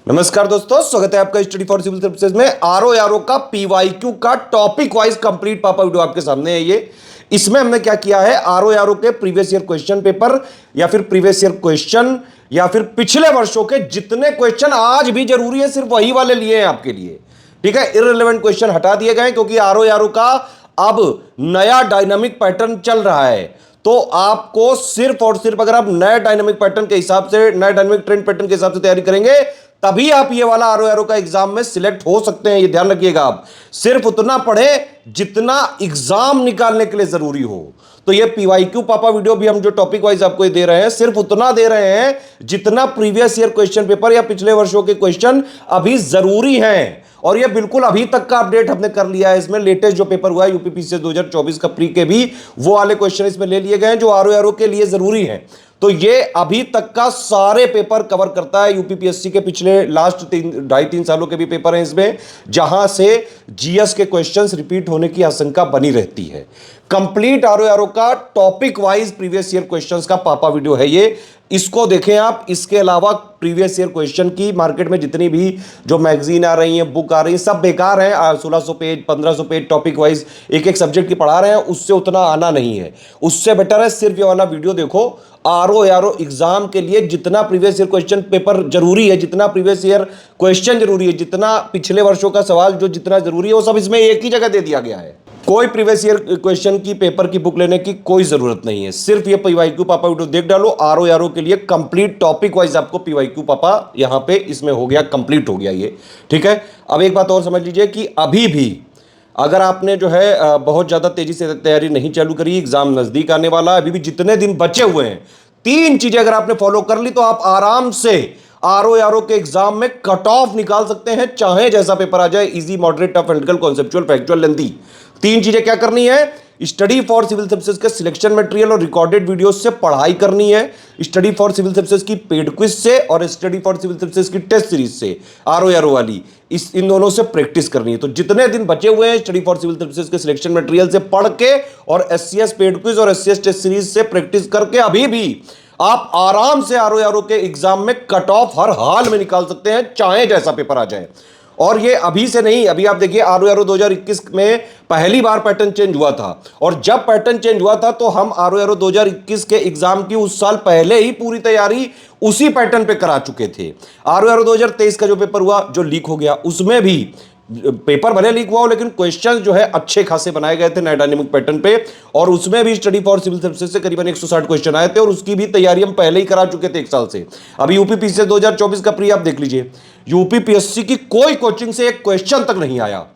नमस्कार दोस्तों, स्वागत है आपका स्टडी फॉर सिविल सर्विसेज में। आरओ का पीवाईक्यू का टॉपिक वाइज कंप्लीट पापा वीडियो आपके सामने है। ये इसमें हमने क्या किया है, आरओ के प्रीवियस ईयर क्वेश्चन पेपर या फिर प्रीवियस ईयर क्वेश्चन या फिर पिछले वर्षों के जितने क्वेश्चन आज भी जरूरी है सिर्फ वही वाले लिए हैं आपके लिए। ठीक है, इररिलेवेंट क्वेश्चन हटा दिए गए क्योंकि आरओ का अब नया डायनामिक पैटर्न चल रहा है। तो आपको सिर्फ और सिर्फ अगर आप नए डायनामिक पैटर्न के हिसाब से, नए डायनामिक ट्रेंड पैटर्न के हिसाब से तैयारी करेंगे तभी आप ये वाला आरओ का एग्जाम में सिलेक्ट हो सकते हैं। ये ध्यान रखिएगा, आप सिर्फ उतना पढ़े जितना एग्जाम निकालने के लिए जरूरी हो। तो ये पीवाईक्यू पापा वीडियो भी हम जो टॉपिक वाइज आपको दे रहे हैं सिर्फ उतना दे रहे हैं जितना प्रीवियस ईयर क्वेश्चन पेपर या पिछले वर्षों के क्वेश्चन अभी जरूरी हैं। और ये बिल्कुल अभी तक का अपडेट हमने कर लिया है। इसमें लेटेस्ट जो पेपर हुआ है यूपीपीसीएस 2024 का प्री के भी वो वाले क्वेश्चन इसमें ले लिए गए हैं जो आरओ के लिए जरूरी हैं। तो ये अभी तक का सारे पेपर कवर करता है। यूपीपीएससी के पिछले लास्ट 2.5-3 सालों के भी पेपर हैं इसमें, जहां से जीएस के क्वेश्चंस रिपीट होने की आशंका बनी रहती है। कंप्लीट आरओ का topic wise previous year questions का पापा वीडियो है ये, इसको देखें आप। इसके अलावा प्रीवियस ईयर क्वेश्चन की मार्केट में जितनी भी जो मैगजीन आ रही हैं, बुक आ रही है, सब बेकार है। 1600 पेज 1500 पेज टॉपिक वाइज एक एक सब्जेक्ट की पढ़ा रहे हैं, उससे उतना आना नहीं है। उससे बेटर है सिर्फ ये वाला वीडियो देखो। आरओ एग्जाम के लिए जितना प्रीवियस ईयर क्वेश्चन पेपर जरूरी है, जितना प्रीवियस ईयर क्वेश्चन जरूरी है, जितना पिछले वर्षों का सवाल जो जितना जरूरी है, वो सब इसमें एक ही जगह दे दिया गया है। कोई प्रीवियस ईयर क्वेश्चन की पेपर की बुक लेने की कोई जरूरत नहीं है। सिर्फ ये पीवाईक्यू पापा वीडियो देख डालो। आरओ के लिए कंप्लीट टॉपिक वाइज आपको पीवाईक्यू पापा यहां पे इसमें हो गया, कंप्लीट हो गया ये। ठीक है, अब एक बात और समझ लीजिए कि अभी भी अगर आपने जो है बहुत ज्यादा तेजी से तैयारी नहीं चालू करी, एग्जाम नजदीक आने वाला है, अभी भी जितने दिन बचे हुए हैं, 3 चीजें अगर आपने फॉलो कर ली तो आप आराम से आरओ के एग्जाम में कट ऑफ निकाल सकते हैं, चाहे जैसा पेपर आ जाए, easy, moderate, tough, analytical, conceptual, factual, lengthy. 3 चीजें क्या करनी है, स्टडी फॉर सिविल सर्विसेज के सिलेक्शन मटेरियल और रिकॉर्डेड वीडियोस से पढ़ाई करनी है, स्टडी फॉर सिविल सर्विसेज की पेड क्विज से और स्टडी फॉर सिविल सर्विसेज की टेस्ट सीरीज से, आरओ वाली, इन दोनों से प्रैक्टिस करनी है। तो जितने दिन बचे हुए हैं स्टडी फॉर सिविल सर्विसेज के सिलेक्शन मटेरियल से पढ़ के और एससीएस पेड क्विज और एससीएस टेस्ट सीरीज से प्रैक्टिस करके अभी भी आप आराम से आरओ के एग्जाम में कट ऑफ हर हाल में निकाल सकते हैं, चाहे जैसा पेपर आ जाए। और ये अभी से नहीं, अभी आप देखिए आरओ 2021 में पहली बार पैटर्न चेंज हुआ था, और जब पैटर्न चेंज हुआ था तो हम आरओ 2021 के एग्जाम की उस साल पहले ही पूरी तैयारी उसी पैटर्न पे करा चुके थे। आरओ 2023 का जो पेपर हुआ, जो लीक हो गया, उसमें भी पेपर भले लीक हुआ हो लेकिन क्वेश्चंस जो है अच्छे खासे बनाए गए थे नए डायनेमिक पैटर्न पे, और उसमें भी स्टडी फॉर सिविल सर्विसेज से करीबन 160 क्वेश्चन आए थे, और उसकी भी तैयारी हम पहले ही करा चुके थे 1 साल से। अभी यूपीपीसीएस 2024 का प्री आप देख लीजिए, यूपीपीएससी की कोई कोचिंग से एक क्वेश्चन तक नहीं आया,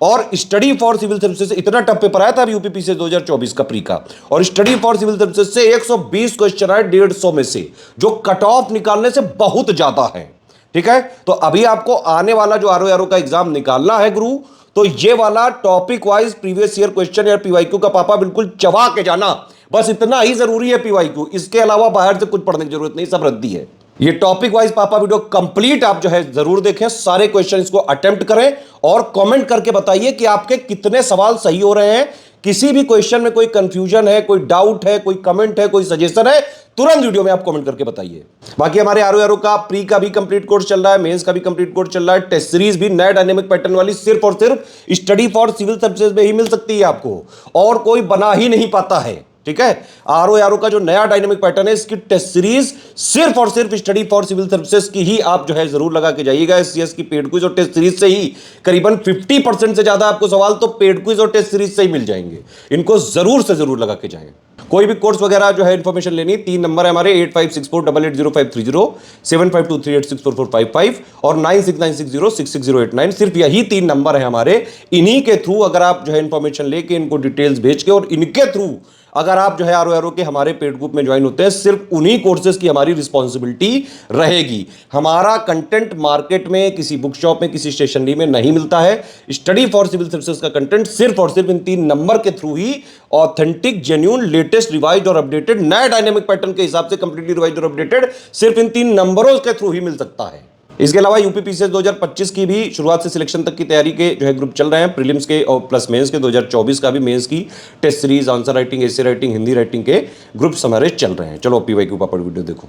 और स्टडी फॉर सिविल सर्विसेज से इतना टफ पेपर आया था अभी यूपीपीसीएस 2024 का प्री का, और स्टडी फॉर सिविल सर्विसेज से 120 क्वेश्चन आए 150 में से, जो कट ऑफ निकालने से बहुत ज्यादा है। ठीक है, तो अभी आपको आने वाला जो आरओ का एग्जाम निकालना है गुरु, तो ये वाला topic wise previous year question या पीवाईक्यू का पापा बिल्कुल चबा के जाना, बस इतना ही जरूरी है पीवाईक्यू। इसके अलावा बाहर से कुछ पढ़ने की जरूरत नहीं, सब रद्दी है। ये टॉपिक वाइज पापा वीडियो कंप्लीट आप जो है जरूर देखें, सारे क्वेश्चन इसको अटेम्प्ट करें और कमेंट करके बताइए कि आपके कितने सवाल सही हो रहे हैं। किसी भी क्वेश्चन में कोई कंफ्यूजन है, कोई डाउट है, कोई कमेंट है, कोई सजेशन है, तुरंत वीडियो में आप कमेंट करके बताइए। बाकी हमारे आरओ का प्री का भी कंप्लीट कोर्स चल रहा है, मेंस का भी कंप्लीट कोर्स चल रहा है, टेस्ट सीरीज भी नए डायनेमिक पैटर्न वाली सिर्फ और सिर्फ स्टडी फॉर सिविल सर्विसेज में ही मिल सकती है आपको, और कोई बना ही नहीं पाता है। ठीक है, आरओ का जो नया डायनेमिक पैटर्न है, इसकी टेस्ट सीरीज सिर्फ और सिर्फ स्टडी फॉर सिविल सर्विसेज की ही आप जो है जरूर लगा के जाइएगा। एससीएस की पेड क्विज और टेस्ट सीरीज से ही करीबन 50% से ज्यादा आपको सवाल तो पेड क्विज और टेस्ट सीरीज से ही मिल जाएंगे। इनको जरूर से जरूर लगा के जाएं। कोई भी कोर्स वगैरह जो है इंफॉर्मेशन लेनी, 3 नंबर है हमारे 8564880530, 7523864455 और 9696066089। सिर्फ यही 3 नंबर है हमारे। इन्हीं के थ्रू अगर आप जो है इंफॉर्मेशन लेके, इनको डिटेल्स भेज के, और इनके थ्रू अगर आप जो है आरओ के हमारे पेड ग्रुप में ज्वाइन होते हैं, सिर्फ उन्हीं कोर्सेज की हमारी रिस्पॉन्सिबिलिटी रहेगी। हमारा कंटेंट मार्केट में, किसी बुक शॉप में, किसी स्टेशनरी में नहीं मिलता है। स्टडी फॉर सिविल सर्विसेज का कंटेंट सिर्फ और सिर्फ इन 3 नंबर के थ्रू ही ऑथेंटिक, जेन्युइन, लेटेस्ट, रिवाइज्ड और अपडेटेड, नए डायनेमिक पैटर्न के हिसाब से कंप्लीटली रिवाइज्ड और अपडेटेड सिर्फ इन 3 नंबरों के थ्रू ही मिल सकता है। इसके अलावा यूपीपीसीएस 2025 की भी शुरुआत से सिलेक्शन तक की तैयारी के जो है ग्रुप चल रहे हैं, प्रीलिम्स के और प्लस मेंस के। 2024 का भी मेंस की test series, answer writing, essay writing, Hindi writing के ग्रुप्स हमारे चल रहे हैं। चलो पीवाईक्यू पापड़ वीडियो देखो।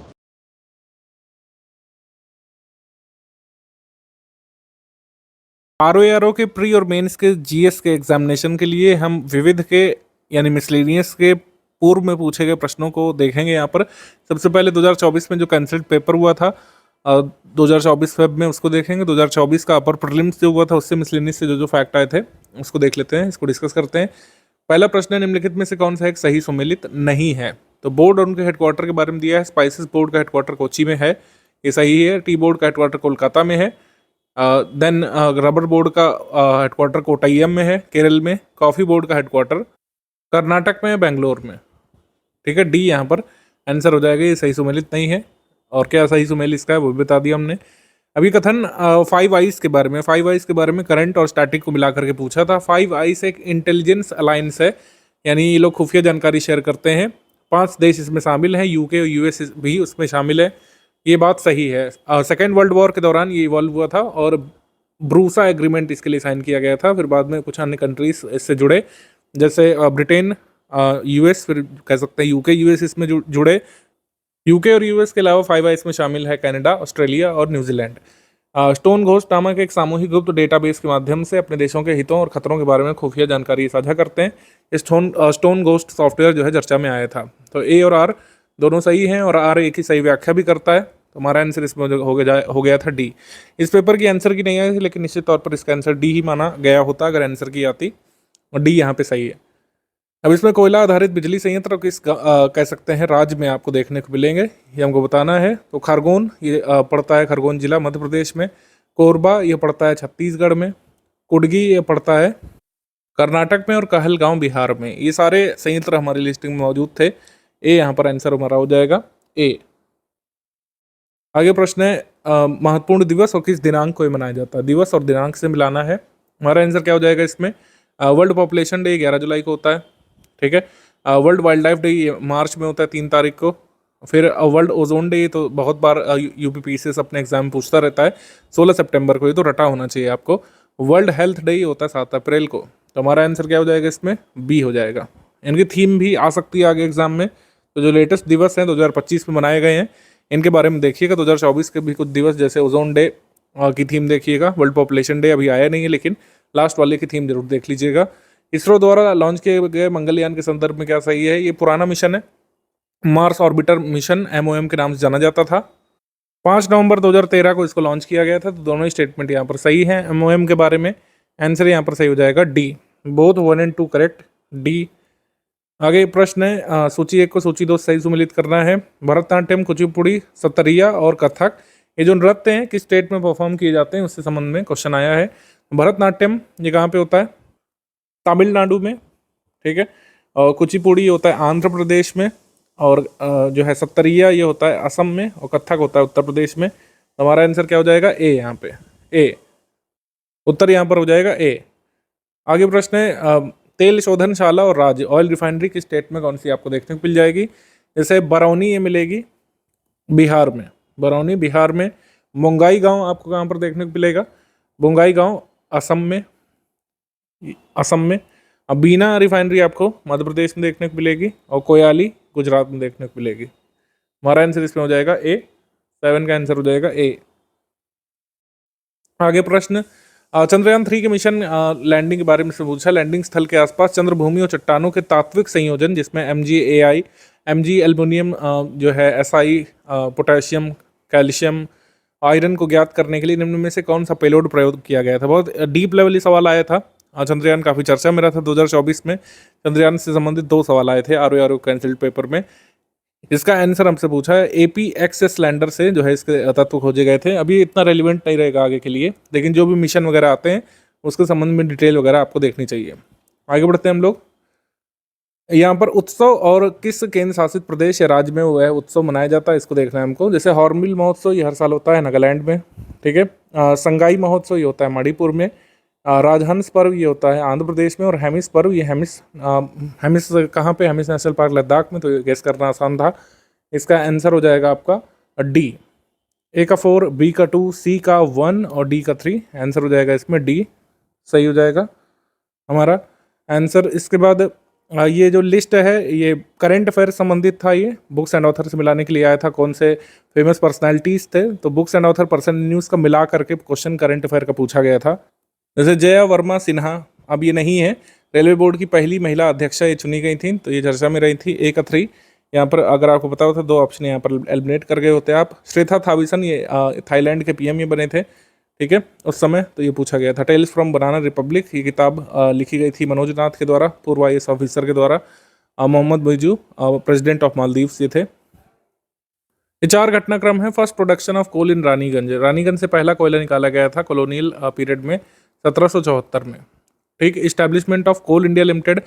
आरओ के प्री और मेंस के जीएस के एग्जामिनेशन के लिए हम विविध के यानी मिसलेनियस के पूर्व में पूछे गए प्रश्नों को देखेंगे। यहाँ पर सबसे पहले 2024 में जो कैंसल्ड पेपर हुआ था 2024 फेब में, उसको देखेंगे। 2024 का अपर प्रीलिम्स जो हुआ था उससे मिसलेनियस से जो जो फैक्ट आए थे उसको देख लेते हैं, इसको डिस्कस करते हैं। पहला प्रश्न है, निम्नलिखित में से कौन सा एक सही सुमेलित नहीं है? तो बोर्ड और उनके हेडक्वार्टर के बारे में दिया है। स्पाइसेस बोर्ड का हेडक्वार्टर कोची में है, ये सही है। टी बोर्ड का हेडक्वार्टर कोलकाता में है। देन रबर बोर्ड का हेडक्वार्टर कोट्टयम में है, केरल में। कॉफ़ी बोर्ड का हेडक्वार्टर कर्नाटक में है, बेंगलोर में। ठीक है, डी यहाँ पर आंसर हो जाएगा, ये सही सुमेलित नहीं है। और क्या सही सुमेल इसका है वो भी बता दिया हमने। अभी कथन 5 आइज के बारे में, 5 आइज के बारे में करंट और स्टैटिक को मिला करके पूछा था। 5 आइज एक इंटेलिजेंस अलायंस है, यानी ये लोग खुफिया जानकारी शेयर करते हैं। 5 देश इसमें शामिल हैं, यूके और यूएस भी उसमें शामिल है, ये बात सही है। सेकेंड वर्ल्ड वॉर के दौरान ये इवॉल्व हुआ था और ब्रूसा एग्रीमेंट इसके लिए साइन किया गया था। फिर बाद में कुछ अन्य कंट्रीज इससे जुड़े, जैसे ब्रिटेन, यूएस, फिर कह सकते हैं यूके, यूएस इसमें जुड़े। यूके और यूएस के अलावा 5 आइज में शामिल है कनाडा, ऑस्ट्रेलिया और न्यूजीलैंड। स्टोन घोस्ट नामक एक सामूहिक गुप्त डेटाबेस के माध्यम से अपने देशों के हितों और खतरों के बारे में खुफिया जानकारी साझा करते हैं। स्टोन घोस्ट सॉफ्टवेयर जो है चर्चा में आया था। तो ए और आर दोनों सही हैं और आर एक ही सही व्याख्या भी करता है। तो हमारा आंसर इसमें हो गया था डी। इस पेपर की आंसर की नहीं आई थी, लेकिन निश्चित तौर पर इसका आंसर डी ही माना गया होता अगर आंसर की आती, और डी यहाँ पे सही है। अब इसमें कोयला आधारित बिजली संयंत्र किस कह सकते हैं राज्य में आपको देखने को मिलेंगे, ये हमको बताना है। तो खरगोन ये पड़ता है, खरगोन जिला मध्य प्रदेश में। कोरबा ये पड़ता है छत्तीसगढ़ में। कुडगी ये पड़ता है कर्नाटक में। और कहलगांव बिहार में। ये सारे संयंत्र हमारी लिस्टिंग में मौजूद थे। ए यहाँ पर आंसर हमारा हो जाएगा ए। आगे प्रश्न है, महत्वपूर्ण दिवस और किस दिनांक को ये मनाया जाता है? दिवस और दिनांक से मिलाना है। हमारा आंसर क्या हो जाएगा इसमें? वर्ल्ड पॉपुलेशन डे 11 जुलाई को होता है। ठीक है, वर्ल्ड वाइल्ड लाइफ डे मार्च में होता है 3 तारीख को। फिर वर्ल्ड ओजोन डे तो बहुत बार यूपीपीसीएस अपने एग्जाम में पूछता रहता है, 16 सितंबर को, ये तो रटा होना चाहिए आपको। वर्ल्ड हेल्थ डे होता है 7 अप्रैल को। तो हमारा आंसर क्या हो जाएगा इसमें? बी हो जाएगा। इनकी थीम भी आ सकती है आगे एग्जाम में। तो जो लेटेस्ट दिवस हैं 2025 में मनाए गए हैं, इनके बारे में देखिएगा। 2024 के भी कुछ दिवस, जैसे ओजोन डे की थीम देखिएगा। वर्ल्ड पॉपुलेशन डे अभी आया नहीं है, लेकिन लास्ट वाले की थीम जरूर देख लीजिएगा। इसरो द्वारा लॉन्च किए गए मंगलयान के संदर्भ में क्या सही है? ये पुराना मिशन है, मार्स ऑर्बिटर मिशन, MOM के नाम से जाना जाता था। 5 नवंबर 2013 को इसको लॉन्च किया गया था। तो दोनों ही स्टेटमेंट यहाँ पर सही हैं MOM के बारे में। आंसर यहाँ पर सही हो जाएगा डी। बोथ 1 और 2 करेक्ट, डी। आगे प्रश्न है, सूची 1 को सूची 2 सही सुमेलित करना है। भरतनाट्यम, कुचिपुड़ी, सत्तरिया और कथक, ये जो नृत्य हैं किस स्टेट में परफॉर्म किए जाते हैं उससे संबंध में क्वेश्चन आया है। भरतनाट्यम ये कहाँ पे होता है? तमिलनाडु में। ठीक है, और कुचिपुड़ी होता है आंध्र प्रदेश में। और जो है सत्तरिया ये होता है असम में। और कथक होता है उत्तर प्रदेश में। तो हमारा आंसर क्या हो जाएगा? ए। यहाँ पे ए उत्तर यहाँ पर हो जाएगा ए। आगे प्रश्न है, तेल शोधनशाला और राज्य, ऑयल रिफाइनरी किस स्टेट में कौन सी आपको देखने को मिल जाएगी? जैसे बरौनी ये मिलेगी बिहार में, बरौनी बिहार में। बोंगाईगांव आपको कहाँ पर देखने को मिलेगा? बोंगाईगांव असम में, असम में। अब बीना रिफाइनरी आपको मध्य प्रदेश में देखने को मिलेगी। और कोयाली गुजरात में देखने को मिलेगी। हमारा आंसर इसमें हो जाएगा ए। 7 का आंसर हो जाएगा ए। आगे प्रश्न, चंद्रयान 3 के मिशन लैंडिंग के बारे में से पूछा। लैंडिंग स्थल के आसपास चंद्रभूमि और चट्टानों के तात्विक संयोजन, जिसमें MgAI, Mg एल्युमिनियम जो है, SI पोटेशियम, कैल्शियम, आयरन को ज्ञात करने के लिए निम्न में से कौन सा पेलोड प्रयोग किया गया था? बहुत डीप लेवल ही सवाल आया था। चंद्रयान काफ़ी चर्चा में रहा था। 2024 में चंद्रयान से संबंधित 2 सवाल आए थे आरओ कैंसिल्ड पेपर में। इसका आंसर हमसे पूछा है APXS लैंडर से जो है इसके तत्व खोजे गए थे। अभी इतना रेलिवेंट नहीं रहेगा आगे के लिए, लेकिन जो भी मिशन वगैरह आते हैं उसके संबंध में डिटेल वगैरह आपको देखनी चाहिए। आगे बढ़ते हैं हम लोग। यहाँ पर उत्सव और किस केंद्र शासित प्रदेश या राज्य में वह उत्सव मनाया जाता है, इसको देखना है हमको। जैसे हॉर्नबिल महोत्सव ये हर साल होता है नागालैंड में। ठीक है, संगाई महोत्सव ये होता है मणिपुर में। राजहंस पर्व ये होता है आंध्र प्रदेश में। और हेमिस पर्व ये हेमिस कहाँ पे? हेमिस नेशनल पार्क लद्दाख में। तो ये गेस करना आसान था। इसका आंसर हो जाएगा आपका डी। ए का 4, बी का 2, सी का 1 और डी का 3। आंसर हो जाएगा इसमें डी, सही हो जाएगा हमारा आंसर। इसके बाद ये जो लिस्ट है ये करंट अफेयर संबंधित था। ये बुक्स एंड ऑथर से मिलाने के लिए आया था, कौन से फेमस पर्सनालिटीज़ थे। तो books and author person news का मिला करके क्वेश्चन करंट अफेयर का पूछा गया था। जैसे जया वर्मा सिन्हा, अब ये नहीं है, रेलवे बोर्ड की पहली महिला अध्यक्षा ये चुनी गई थी, तो ये चर्चा में रही थी। 1 3 यहाँ पर अगर आपको पता होता, 2 ऑप्शन यहाँ पर एलिमिनेट कर गए होते आप। श्रेथा थाविसन, ये थाईलैंड के पीएम ये बने थे, ठीक है, उस समय, तो ये पूछा गया था। टेल्स फ्रॉम बनाना रिपब्लिक, ये किताब लिखी गई थी मनोज नाथ के द्वारा, पूर्व IAS ऑफिसर के द्वारा। मोहम्मद मुइजू, प्रेसिडेंट ऑफ मालदीव्स ये थे। ये 4 घटनाक्रम है। फर्स्ट प्रोडक्शन ऑफ कोल इन रानीगंज, रानीगंज से पहला कोयला निकाला गया था कॉलोनियल पीरियड में 1774 में, ठीक। Establishment of Coal India Limited,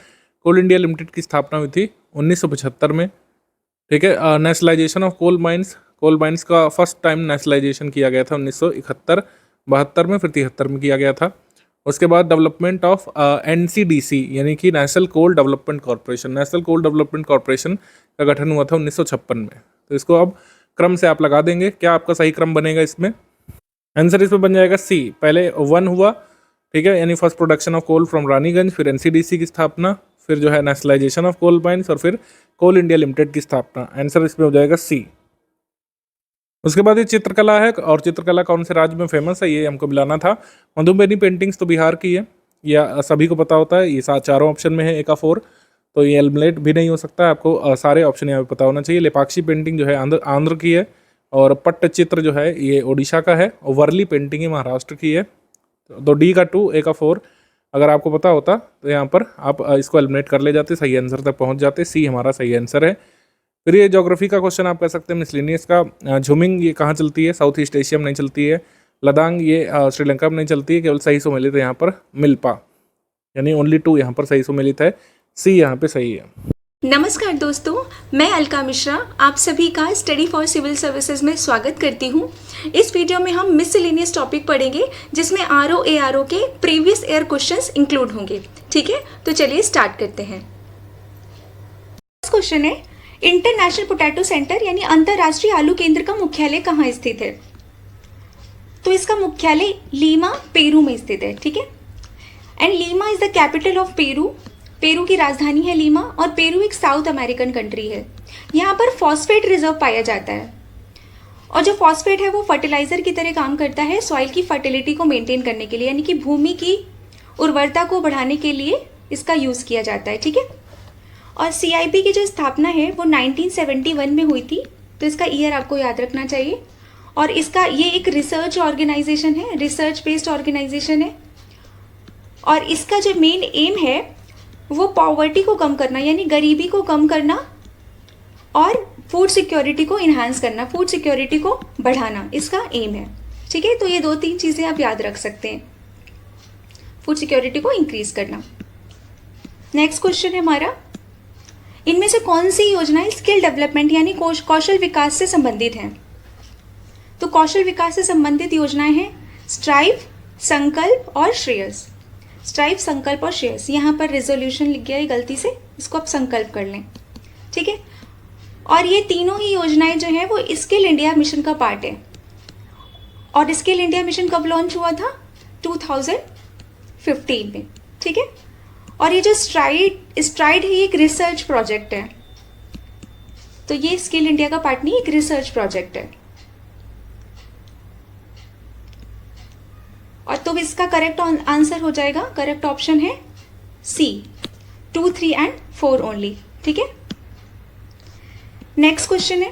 Coal India Limited की स्थापना हुई थी 1975 में, ठीक है। नेशनलाइजेशन ऑफ कोल माइंस का फर्स्ट टाइम नेशनलाइजेशन किया गया था 1971, 72 में, फिर 73 में किया गया था। उसके बाद डेवलपमेंट ऑफ NCDC यानी कि national coal development corporation, national coal development corporation का गठन हुआ था 1956 में। तो इसको अब क्रम से आप लगा देंगे, क्या आपका सही क्रम बनेगा इसमें? आंसर इसमें बन जाएगा C, पहले 1 हुआ, ठीक है, यानी first production of coal from Raniganj, फिर NCDC की स्थापना, फिर जो है नेशनलाइजेशन ऑफ कोल माइंस, और फिर कोल इंडिया लिमिटेड की स्थापना। आंसर इसमें हो जाएगा C। उसके बाद ये चित्रकला है, और चित्रकला कौन से राज्य में फेमस है ये हमको मिलाना था। मधुबनी पेंटिंग्स तो बिहार की है, या सभी को पता होता है, ये चारों ऑप्शन में है, A का 4, तो ये एलिमिनेट भी नहीं हो सकता है, आपको सारे ऑप्शन यहाँ पे पता होना चाहिए। लेपाक्षी पेंटिंग जो है आंध्र की है, और पट्टचित्र जो है ये ओडिशा का है, और वर्ली पेंटिंग ये महाराष्ट्र की है। तो D का 2, A का 4 अगर आपको पता होता तो यहाँ पर आप इसको एलिमिनेट कर ले जाते, सही आंसर तक पहुँच जाते। C हमारा सही आंसर है। फिर ये ज्योग्राफी का क्वेश्चन आप कह सकते हैं, मिसलेनियस का। झुमिंग ये कहाँ चलती है? साउथ ईस्ट एशिया में नहीं चलती है। लदांग ये श्रीलंका में नहीं चलती है। केवल सही सुमेलित यहाँ पर मिल्पा, यानी ओनली 2 यहाँ पर सही सुमेलित है। C यहाँ पे सही है। नमस्कार दोस्तों, मैं अलका मिश्रा आप सभी का स्टडी फॉर सिविल सर्विसेज में स्वागत करती हूँ। इस वीडियो में हम मिसलेनियस टॉपिक पढ़ेंगे, जिसमें RO ARO के प्रीवियस ईयर क्वेश्चंस इंक्लूड होंगे, ठीक है। तो चलिए स्टार्ट करते हैं। क्वेश्चन है, इंटरनेशनल पोटैटो सेंटर यानी अंतरराष्ट्रीय आलू केंद्र का मुख्यालय कहाँ स्थित है? तो इसका मुख्यालय लीमा, पेरू में स्थित है, ठीक है। And Lima is the capital of Peru, Peru की राजधानी है लीमा, और पेरू एक साउथ अमेरिकन कंट्री है। यहाँ पर फॉस्फेट रिजर्व पाया जाता है, और जो फॉस्फेट है वो फर्टिलाइजर की तरह काम करता है सॉइल की फर्टिलिटी को मेंटेन करने के लिए, यानी कि भूमि की उर्वरता को बढ़ाने के लिए इसका यूज़ किया जाता है, ठीक है। और CIP की जो स्थापना है वो 1971 में हुई थी, तो इसका ईयर आपको याद रखना चाहिए। और इसका ये एक रिसर्च ऑर्गेनाइजेशन है, रिसर्च बेस्ड ऑर्गेनाइजेशन है, और इसका जो मेन एम है वो पॉवर्टी को कम करना, यानी गरीबी को कम करना, और फूड सिक्योरिटी को इन्हांस करना, फूड सिक्योरिटी को बढ़ाना इसका एम है, ठीक है। तो ये 2-3 चीज़ें आप याद रख सकते हैं, फूड सिक्योरिटी को इंक्रीज करना। नेक्स्ट क्वेश्चन है हमारा, इनमें से कौन सी योजनाएं स्किल डेवलपमेंट यानी कौशल विकास से संबंधित हैं? तो कौशल विकास से संबंधित योजनाएं हैं स्ट्राइव, संकल्प और श्रेयस। स्ट्राइव, संकल्प और श्रेयस, यहाँ पर रेजोल्यूशन लिख गया है गलती से, इसको आप संकल्प कर लें, ठीक है। और ये तीनों ही योजनाएं जो है वो स्किल इंडिया मिशन का पार्ट है। और स्किल इंडिया मिशन कब लॉन्च हुआ था? 2015 में, ठीक है। और ये जो स्ट्राइड है ये एक रिसर्च प्रोजेक्ट है, तो ये स्किल इंडिया का पार्ट नहीं, एक रिसर्च प्रोजेक्ट है। और तो इसका करेक्ट आंसर हो जाएगा, करेक्ट ऑप्शन है C, 2, 3 एंड 4 ओनली, ठीक है। नेक्स्ट क्वेश्चन है,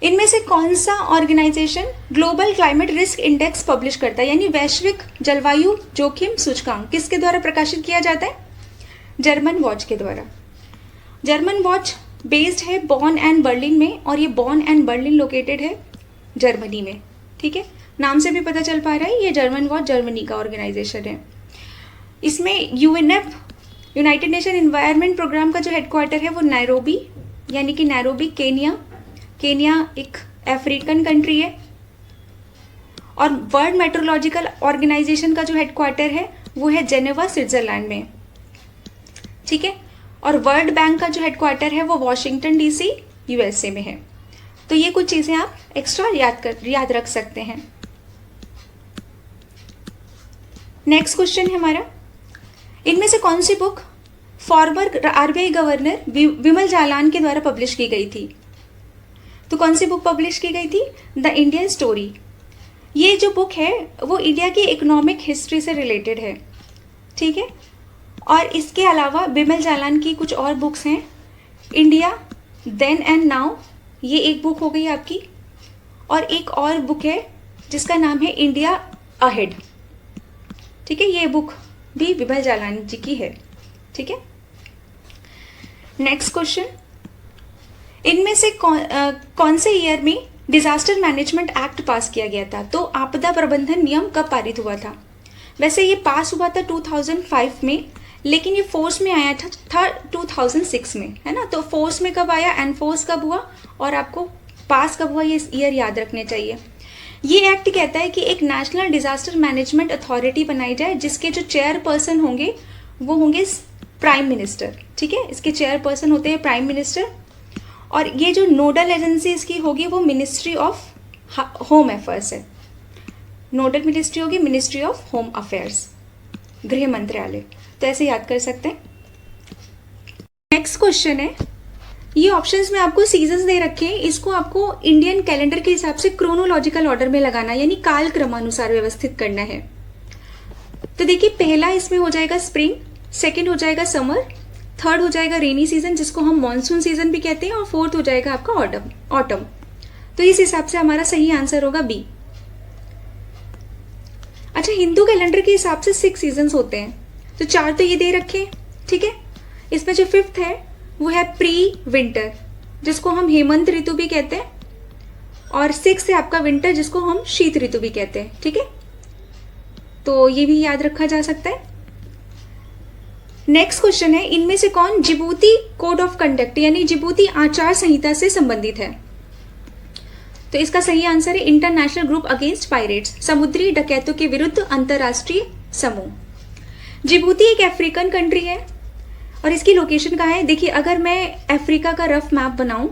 इनमें से कौन सा organisation global climate risk index publish करता है, यानी वैश्विक जलवायु जोखिम सूचकांक किसके द्वारा प्रकाशित किया जाता है? जर्मन वॉच के द्वारा। जर्मन वॉच बेस्ड है बॉन एंड बर्लिन में, और ये बॉन एंड बर्लिन लोकेटेड है जर्मनी में, ठीक है। नाम से भी पता चल पा रहा है ये जर्मन वॉच जर्मनी का ऑर्गेनाइजेशन है। इसमें UNEP, United Nation Environment Programme का जो हेडक्वार्टर है वो नैरोबी, यानी कि नैरोबी केनिया एक अफ्रीकन कंट्री है। और वर्ल्ड मेट्रोलॉजिकल ऑर्गेनाइजेशन का जो हेडक्वार्टर है वो है जेनेवा, स्विट्जरलैंड में, ठीक है। और वर्ल्ड बैंक का जो हेडक्वार्टर है वो वॉशिंगटन DC, USA में है। तो ये कुछ चीज़ें आप एक्स्ट्रा याद रख सकते हैं। नेक्स्ट क्वेश्चन है हमारा, इनमें से कौन सी बुक फॉर्मर RBI गवर्नर विमल जालान के द्वारा पब्लिश की गई थी? तो कौन सी बुक पब्लिश की गई थी? The Indian story. ये जो बुक है वो इंडिया की इकोनॉमिक हिस्ट्री से रिलेटेड है, ठीक है। और इसके अलावा बिमल जालान की कुछ और बुक्स हैं, इंडिया देन एंड नाउ, ये एक बुक हो गई आपकी, और एक और बुक है जिसका नाम है इंडिया अहेड, ठीक है। ये बुक भी बिमल जालान जी की है, ठीक है। नेक्स्ट क्वेश्चन, इनमें से कौन से ईयर में डिजास्टर मैनेजमेंट एक्ट पास किया गया था? तो आपदा प्रबंधन नियम कब पारित हुआ था? वैसे ये पास हुआ था 2005 में, लेकिन ये फोर्स में आया था 2006 में, है ना। तो फोर्स में कब आया, एनफोर्स कब हुआ, और आपको पास कब हुआ, ये ईयर याद रखने चाहिए। ये एक्ट कहता है कि एक नेशनल डिजास्टर मैनेजमेंट अथॉरिटी बनाई जाए, जिसके जो चेयरपर्सन होंगे वो होंगे प्राइम मिनिस्टर, ठीक है। इसके चेयरपर्सन होते हैं प्राइम मिनिस्टर, और ये जो नोडल एजेंसी इसकी होगी वो मिनिस्ट्री ऑफ होम अफेयर्स है। नोडल मिनिस्ट्री होगी मिनिस्ट्री ऑफ होम अफेयर्स, गृह मंत्रालय। तो ऐसे याद कर सकते हैं। नेक्स्ट क्वेश्चन है, ये ऑप्शंस में आपको सीजन्स दे रखे हैं, इसको आपको इंडियन कैलेंडर के हिसाब से क्रोनोलॉजिकल ऑर्डर में लगाना, यानी काल क्रमानुसार व्यवस्थित करना है। तो देखिए, पहला इसमें हो जाएगा स्प्रिंग, सेकंड हो जाएगा समर, थर्ड हो जाएगा रेनी सीजन जिसको हम मॉनसून सीजन भी कहते हैं, और फोर्थ हो जाएगा आपका ऑटम। तो इस हिसाब से हमारा सही आंसर होगा बी। अच्छा, हिंदू कैलेंडर के हिसाब से 6 सीजन्स होते हैं, तो 4 तो ये दे रखे हैं, ठीक है। इसमें जो 5th है वो है प्री विंटर, जिसको हम हेमंत ऋतु भी कहते हैं, और 6th है आपका विंटर, जिसको हम शीत ऋतु भी कहते हैं, ठीक है। तो ये भी याद रखा जा सकता है। नेक्स्ट क्वेश्चन है, इनमें से कौन जिबूती कोड ऑफ कंडक्ट यानी जिबूती आचार संहिता से संबंधित है? तो इसका सही आंसर है इंटरनेशनल ग्रुप अगेंस्ट पायरेट्स, समुद्री डकैतों के विरुद्ध अंतरराष्ट्रीय समूह। जिबूती एक अफ्रीकन कंट्री है, और इसकी लोकेशन कहाँ है? देखिए, अगर मैं अफ्रीका का रफ मैप बनाऊं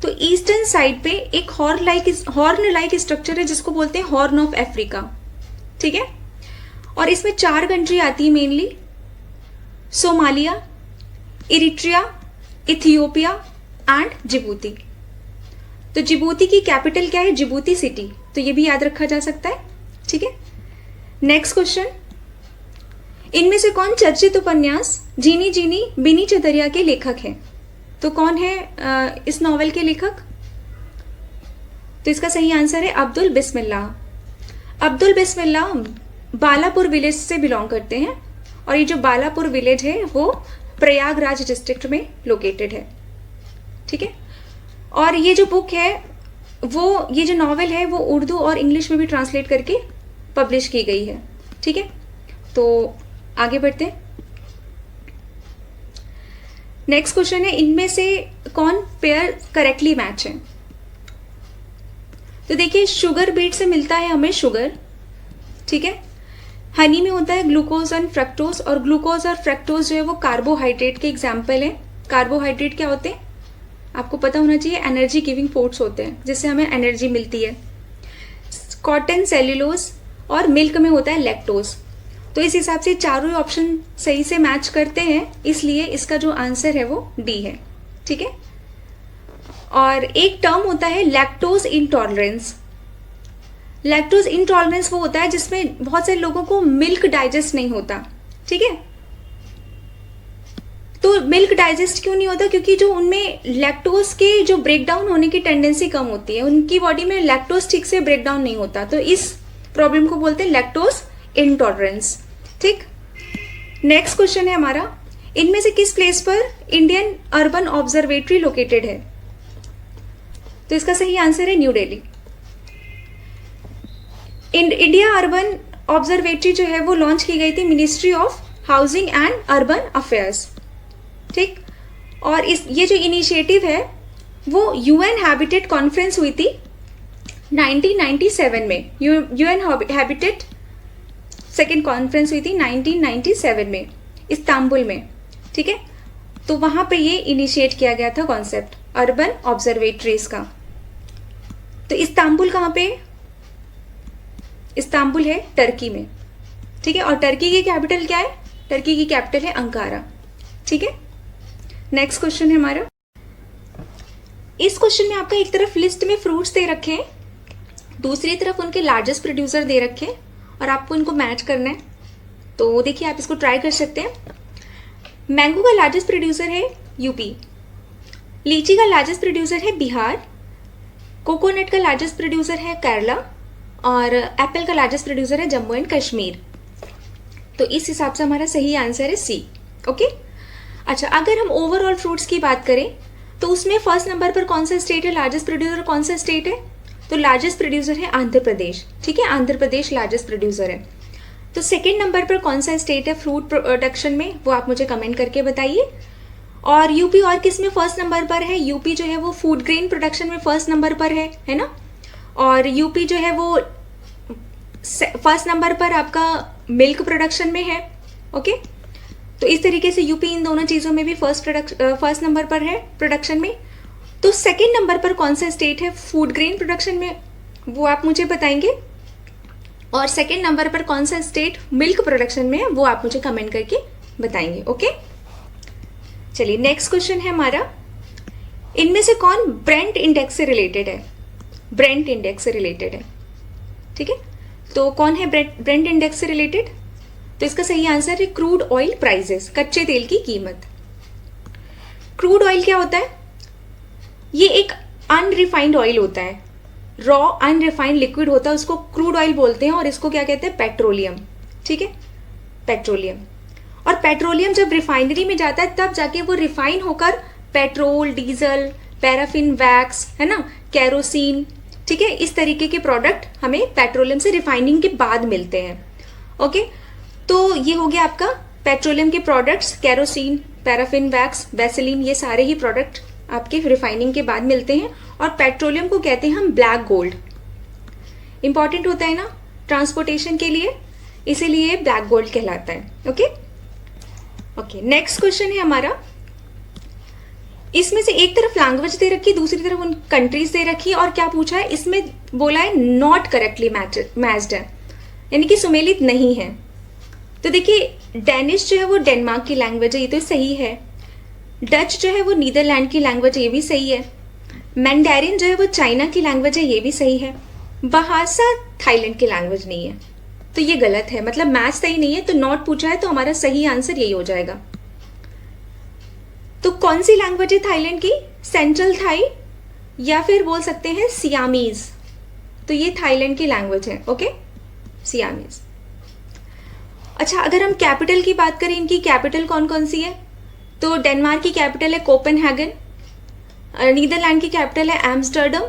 तो ईस्टर्न साइड पे एक हॉर्न लाइक स्ट्रक्चर है जिसको बोलते हैं हॉर्न ऑफ अफ्रीका, ठीक है। और इसमें 4 कंट्री आती है mainly, Somalia, Eritrea, Ethiopia and Djibouti. तो जिबूती की कैपिटल क्या है? Djibouti city. तो ये भी याद रखा जा सकता है, ठीक है। नेक्स्ट क्वेश्चन, इनमें से कौन चर्चित उपन्यास जीनी जीनी बिनी चदरिया के लेखक हैं? तो कौन है इस नॉवेल के लेखक? तो इसका सही आंसर है अब्दुल बिस्मिल्लाह। अब्दुल बिस्मिल्लाह बालापुर विलेज से बिलोंग करते हैं, और ये जो बालापुर विलेज है वो प्रयागराज डिस्ट्रिक्ट में लोकेटेड है, ठीक है। और ये जो बुक है वो, ये जो नॉवेल है वो उर्दू और इंग्लिश में भी ट्रांसलेट करके पब्लिश की गई है, ठीक है। तो आगे बढ़ते हैं। नेक्स्ट क्वेश्चन है, इनमें से कौन पेयर करेक्टली मैच है? तो देखिए, शुगर बीट से मिलता है हमें शुगर, ठीक है। हनी में होता है ग्लूकोज एंड फ्रक्टोज, और ग्लूकोज और फ्रक्टोज जो है वो कार्बोहाइड्रेट के एग्जाम्पल है। कार्बोहाइड्रेट क्या होते हैं आपको पता होना चाहिए, एनर्जी गिविंग फूड्स होते हैं जिससे हमें एनर्जी मिलती है। कॉटन, सेल्यूलोज, और मिल्क में होता है लैक्टोज। तो इस हिसाब से चारों ऑप्शन सही से मैच करते हैं, इसलिए इसका जो आंसर है वो डी है, ठीक है। और एक टर्म होता है लैक्टोज इंटॉलरेंस। लैक्टोज इंटॉलरेंस वो होता है जिसमें बहुत सारे लोगों को मिल्क डाइजेस्ट नहीं होता, ठीक है। तो मिल्क डाइजेस्ट क्यों नहीं होता? क्योंकि जो उनमें लैक्टोज के जो ब्रेकडाउन होने की टेंडेंसी कम होती है, उनकी बॉडी में लैक्टोज ठीक से ब्रेकडाउन नहीं होता, तो इस प्रॉब्लम को बोलते हैं लैक्टोज इंटॉलरेंस, ठीक। नेक्स्ट क्वेश्चन है हमारा, इनमें से किस प्लेस पर इंडियन अर्बन ऑब्जर्वेटरी लोकेटेड है? तो इसका सही आंसर है new Delhi. India urban observatory जो है वो लॉन्च की गई थी ministry of housing and urban affairs, ठीक। और ये जो इनिशिएटिव है वो यूएन हैबिटेट कॉन्फ्रेंस हुई थी 1997 में। यूएन हैबिटेट सेकेंड कॉन्फ्रेंस हुई थी 1997 में इस्तांबुल में, ठीक है। तो वहां पे ये इनिशिएट किया गया था कॉन्सेप्ट अर्बन ऑब्जर्वेटरीज का। तो इस्तांबुल कहाँ पे? इस्तांबुल है टर्की में, ठीक है। और टर्की की कैपिटल क्या है? टर्की की कैपिटल है अंकारा, ठीक है। नेक्स्ट क्वेश्चन है हमारा, इस क्वेश्चन में आपका एक तरफ लिस्ट में फ्रूट्स दे रखे हैं, दूसरी तरफ उनके लार्जेस्ट प्रोड्यूसर दे रखे हैं और आपको इनको मैच करना है। तो देखिए आप इसको ट्राई कर सकते हैं। मैंगो का लार्जेस्ट प्रोड्यूसर है यूपी, लीची का लार्जेस्ट प्रोड्यूसर है बिहार, कोकोनट का लार्जेस्ट प्रोड्यूसर है केरला और एप्पल का लार्जेस्ट प्रोड्यूसर है जम्मू एंड कश्मीर। तो इस हिसाब से हमारा सही आंसर है सी। ओके, अच्छा अगर हम ओवरऑल फ्रूट्स की बात करें तो उसमें फर्स्ट नंबर पर कौन सा स्टेट है, लार्जेस्ट प्रोड्यूसर कौन सा स्टेट है? तो लार्जेस्ट प्रोड्यूसर है आंध्र प्रदेश। ठीक है, आंध्र प्रदेश लार्जेस्ट प्रोड्यूसर है। तो सेकेंड नंबर पर कौन सा स्टेट है फ्रूट प्रोडक्शन में, वो आप मुझे कमेंट करके बताइए। और यूपी और किस में फर्स्ट नंबर पर है? यूपी जो है वो फूड ग्रेन प्रोडक्शन में फर्स्ट नंबर पर है ना। और यूपी जो है वो फर्स्ट नंबर पर आपका मिल्क प्रोडक्शन में है। ओके, तो इस तरीके से यूपी इन दोनों चीज़ों में भी फर्स्ट नंबर पर है प्रोडक्शन में। तो सेकेंड नंबर पर कौन सा स्टेट है फूड ग्रेन प्रोडक्शन में, वो आप मुझे बताएंगे। और सेकेंड नंबर पर कौन सा स्टेट मिल्क प्रोडक्शन में है, वो आप मुझे कमेंट करके बताएंगे। ओके, चलिए नेक्स्ट क्वेश्चन है हमारा, इनमें से कौन ब्रेंट इंडेक्स से रिलेटेड है? ब्रेंट इंडेक्स से रिलेटेड है। ठीक है, तो कौन है ब्रेंट इंडेक्स से रिलेटेड? तो इसका सही आंसर है क्रूड ऑयल प्राइसेस, कच्चे तेल की कीमत। क्रूड ऑयल क्या होता है? ये एक अनरिफाइंड ऑयल होता है, रॉ अनरिफाइंड लिक्विड होता है, उसको क्रूड ऑयल बोलते हैं। और इसको क्या कहते हैं? पेट्रोलियम। ठीक है, पेट्रोलियम। और पेट्रोलियम जब रिफाइनरी में जाता है तब जाके वो रिफाइन होकर पेट्रोल, डीजल, पैराफिन वैक्स, है ना, कैरोसिन, ठीक है, इस तरीके के प्रोडक्ट हमें पेट्रोलियम से रिफाइनिंग के बाद मिलते हैं। ओके, तो ये हो गया आपका पेट्रोलियम के products, kerosene, paraffin wax, Vaseline, ये सारे ही प्रोडक्ट आपके रिफाइनिंग के बाद मिलते हैं। और पेट्रोलियम को कहते हैं हम ब्लैक गोल्ड। इंपॉर्टेंट होता है ना ट्रांसपोर्टेशन के लिए, इसीलिए ब्लैक गोल्ड कहलाता है। ओके ओके, नेक्स्ट क्वेश्चन है हमारा, इसमें से एक तरफ लैंग्वेज दे रखी, दूसरी तरफ उन कंट्रीज दे रखी, और क्या पूछा है इसमें? बोला है नॉट करेक्टली मैच्ड है, यानी कि सुमेलित नहीं है। तो देखिए डेनिश जो है वो डेनमार्क की लैंग्वेज है, ये तो सही है। डच जो है वो नीदरलैंड की लैंग्वेज है, ये भी सही है। मैंडेरिन जो है वो चाइना की लैंग्वेज है, ये भी सही है। बहासा थाईलैंड की लैंग्वेज नहीं है, तो ये गलत है, मतलब मैच सही नहीं है। तो नॉट पूछा है, तो हमारा सही आंसर यही हो जाएगा। तो कौन सी लैंग्वेज है थाईलैंड की? सेंट्रल थाई, या फिर बोल सकते हैं सियामीज। तो ये थाईलैंड की लैंग्वेज है। Okay, Siamese. अच्छा अगर हम कैपिटल की बात करें, इनकी कैपिटल कौन कौन सी है? तो डेनमार्क की कैपिटल है कोपेनहेगन, नीदरलैंड की कैपिटल है एम्स्टर्डम,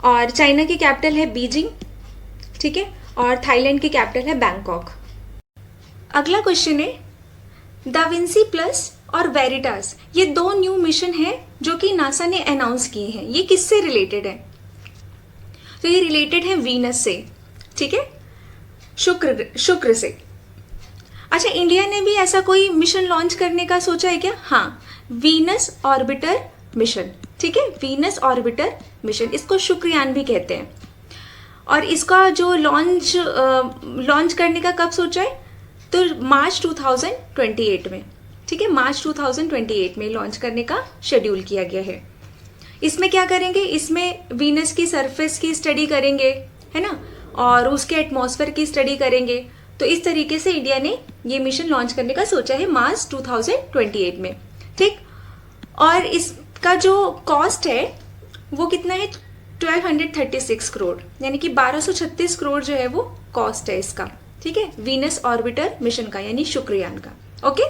और चाइना की कैपिटल है बीजिंग, ठीक है, और थाईलैंड की कैपिटल है बैंकॉक। अगला क्वेश्चन है, दा विंसी प्लस और वेरिटास, ये दो न्यू मिशन है जो कि नासा ने अनाउंस किए हैं। ये किससे रिलेटेड है? तो ये रिलेटेड है वीनस से, ठीक है, शुक्र से। अच्छा इंडिया ने भी ऐसा कोई मिशन लॉन्च करने का सोचा है क्या? हाँ, वीनस ऑर्बिटर मिशन, ठीक है, वीनस ऑर्बिटर मिशन, इसको शुक्रयान भी कहते हैं। और इसका जो लॉन्च करने का कब सोचा है? तो मार्च 2028 में, ठीक है, मार्च 2028 में लॉन्च करने का शेड्यूल किया गया है। इसमें क्या करेंगे? इसमें वीनस की सरफेस की स्टडी करेंगे, है ना, और उसके एटमॉस्फेयर की स्टडी करेंगे। तो इस तरीके से इंडिया ने ये मिशन लॉन्च करने का सोचा है मार्च 2028 में, ठीक। और इसका जो कॉस्ट है वो कितना है? 1236 करोड़, यानी कि 1236 करोड़ जो है वो कॉस्ट है इसका, ठीक है, वीनस ऑर्बिटर मिशन का, यानी शुक्रयान का। ओके,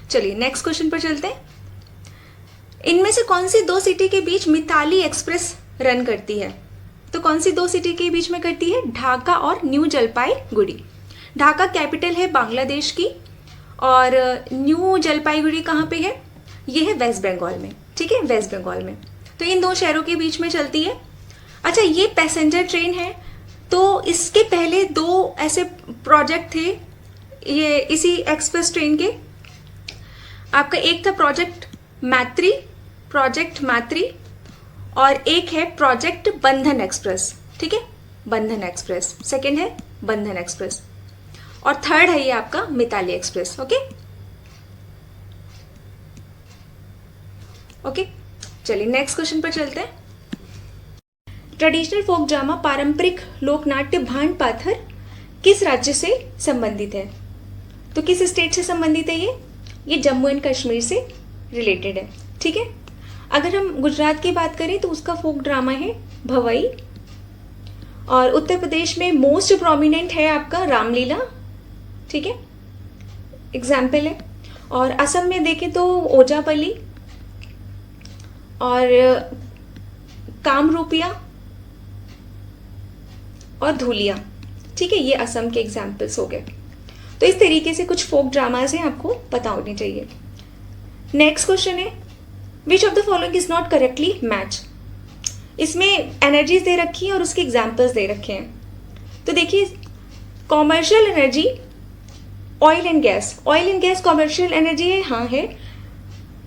चलिए नेक्स्ट क्वेश्चन पर चलते हैं। इनमें से कौन सी दो सिटी के बीच मिताली एक्सप्रेस रन करती है? तो कौन सी दो सिटी के बीच में करती है? ढाका और न्यू जलपाईगुड़ी। ढाका कैपिटल है बांग्लादेश की, और न्यू जलपाईगुड़ी कहाँ पे है? ये है वेस्ट बंगाल में, ठीक है, वेस्ट बंगाल में। तो इन दो शहरों के बीच में चलती है। अच्छा ये पैसेंजर ट्रेन है, तो इसके पहले दो ऐसे प्रोजेक्ट थे ये इसी एक्सप्रेस ट्रेन के। आपका एक था प्रोजेक्ट मैत्री, और एक है प्रोजेक्ट बंधन एक्सप्रेस, ठीक है, बंधन एक्सप्रेस। सेकंड है बंधन एक्सप्रेस, और थर्ड है ये आपका मिताली एक्सप्रेस। ओके ओके, चलिए नेक्स्ट क्वेश्चन पर चलते हैं। ट्रेडिशनल फोक ड्रामा पारंपरिक लोकनाट्य भांड पाथर किस राज्य से संबंधित है? तो किस स्टेट से संबंधित है ये जम्मू एंड कश्मीर से रिलेटेड है, ठीक है। अगर हम गुजरात की बात करें तो उसका फोक ड्रामा है भवई, और उत्तर प्रदेश में मोस्ट प्रोमिनेंट है आपका रामलीला, ठीक है, एग्जाम्पल है। और असम में देखें तो ओजापल्ली और कामरूपिया और धुलिया, ठीक है, ये असम के एग्जाम्पल्स हो गए। तो इस तरीके से कुछ फोक ड्रामाज हैं, आपको पता होने चाहिए। नेक्स्ट क्वेश्चन है which of the following is not correctly match. इसमें एनर्जीज दे रखी है और उसके एग्जाम्पल्स दे रखे हैं। तो देखिए, commercial energy oil and gas commercial energy है, हाँ है।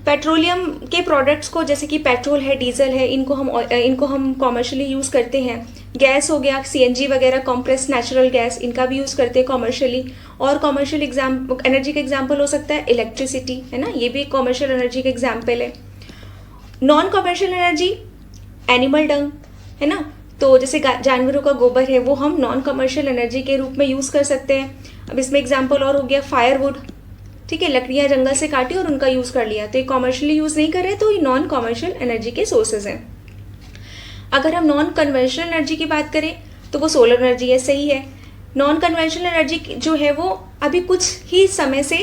पेट्रोलियम के प्रोडक्ट्स को, जैसे कि पेट्रोल है, डीजल है, इनको हम कॉमर्शियली यूज़ करते हैं। गैस हो गया सीएनजी वगैरह, कॉम्प्रेस नेचुरल गैस, इनका भी यूज़ करते हैं कॉमर्शियली। और कॉमर्शियल एनर्जी का एग्जाम्पल हो सकता है इलेक्ट्रिसिटी, है ना, ये भी कॉमर्शियल एनर्जी का एग्जाम्पल है। नॉन कॉमर्शियल एनर्जी एनिमल डंग, है ना, तो जैसे जानवरों का गोबर है वो हम नॉन कमर्शियल एनर्जी के रूप में यूज़ कर सकते हैं। अब इसमें एग्जांपल और हो गया फायरवुड, ठीक है, लकड़ियाँ जंगल से काटी और उनका यूज़ कर लिया, तो ये कॉमर्शियली यूज़ नहीं कर रहे, तो ये नॉन कॉमर्शियल एनर्जी के सोर्सेज हैं। अगर हम नॉन कन्वेंशनल एनर्जी की बात करें तो वो सोलर एनर्जी है, सही है। नॉन कन्वेंशनल एनर्जी जो है वो अभी कुछ ही समय से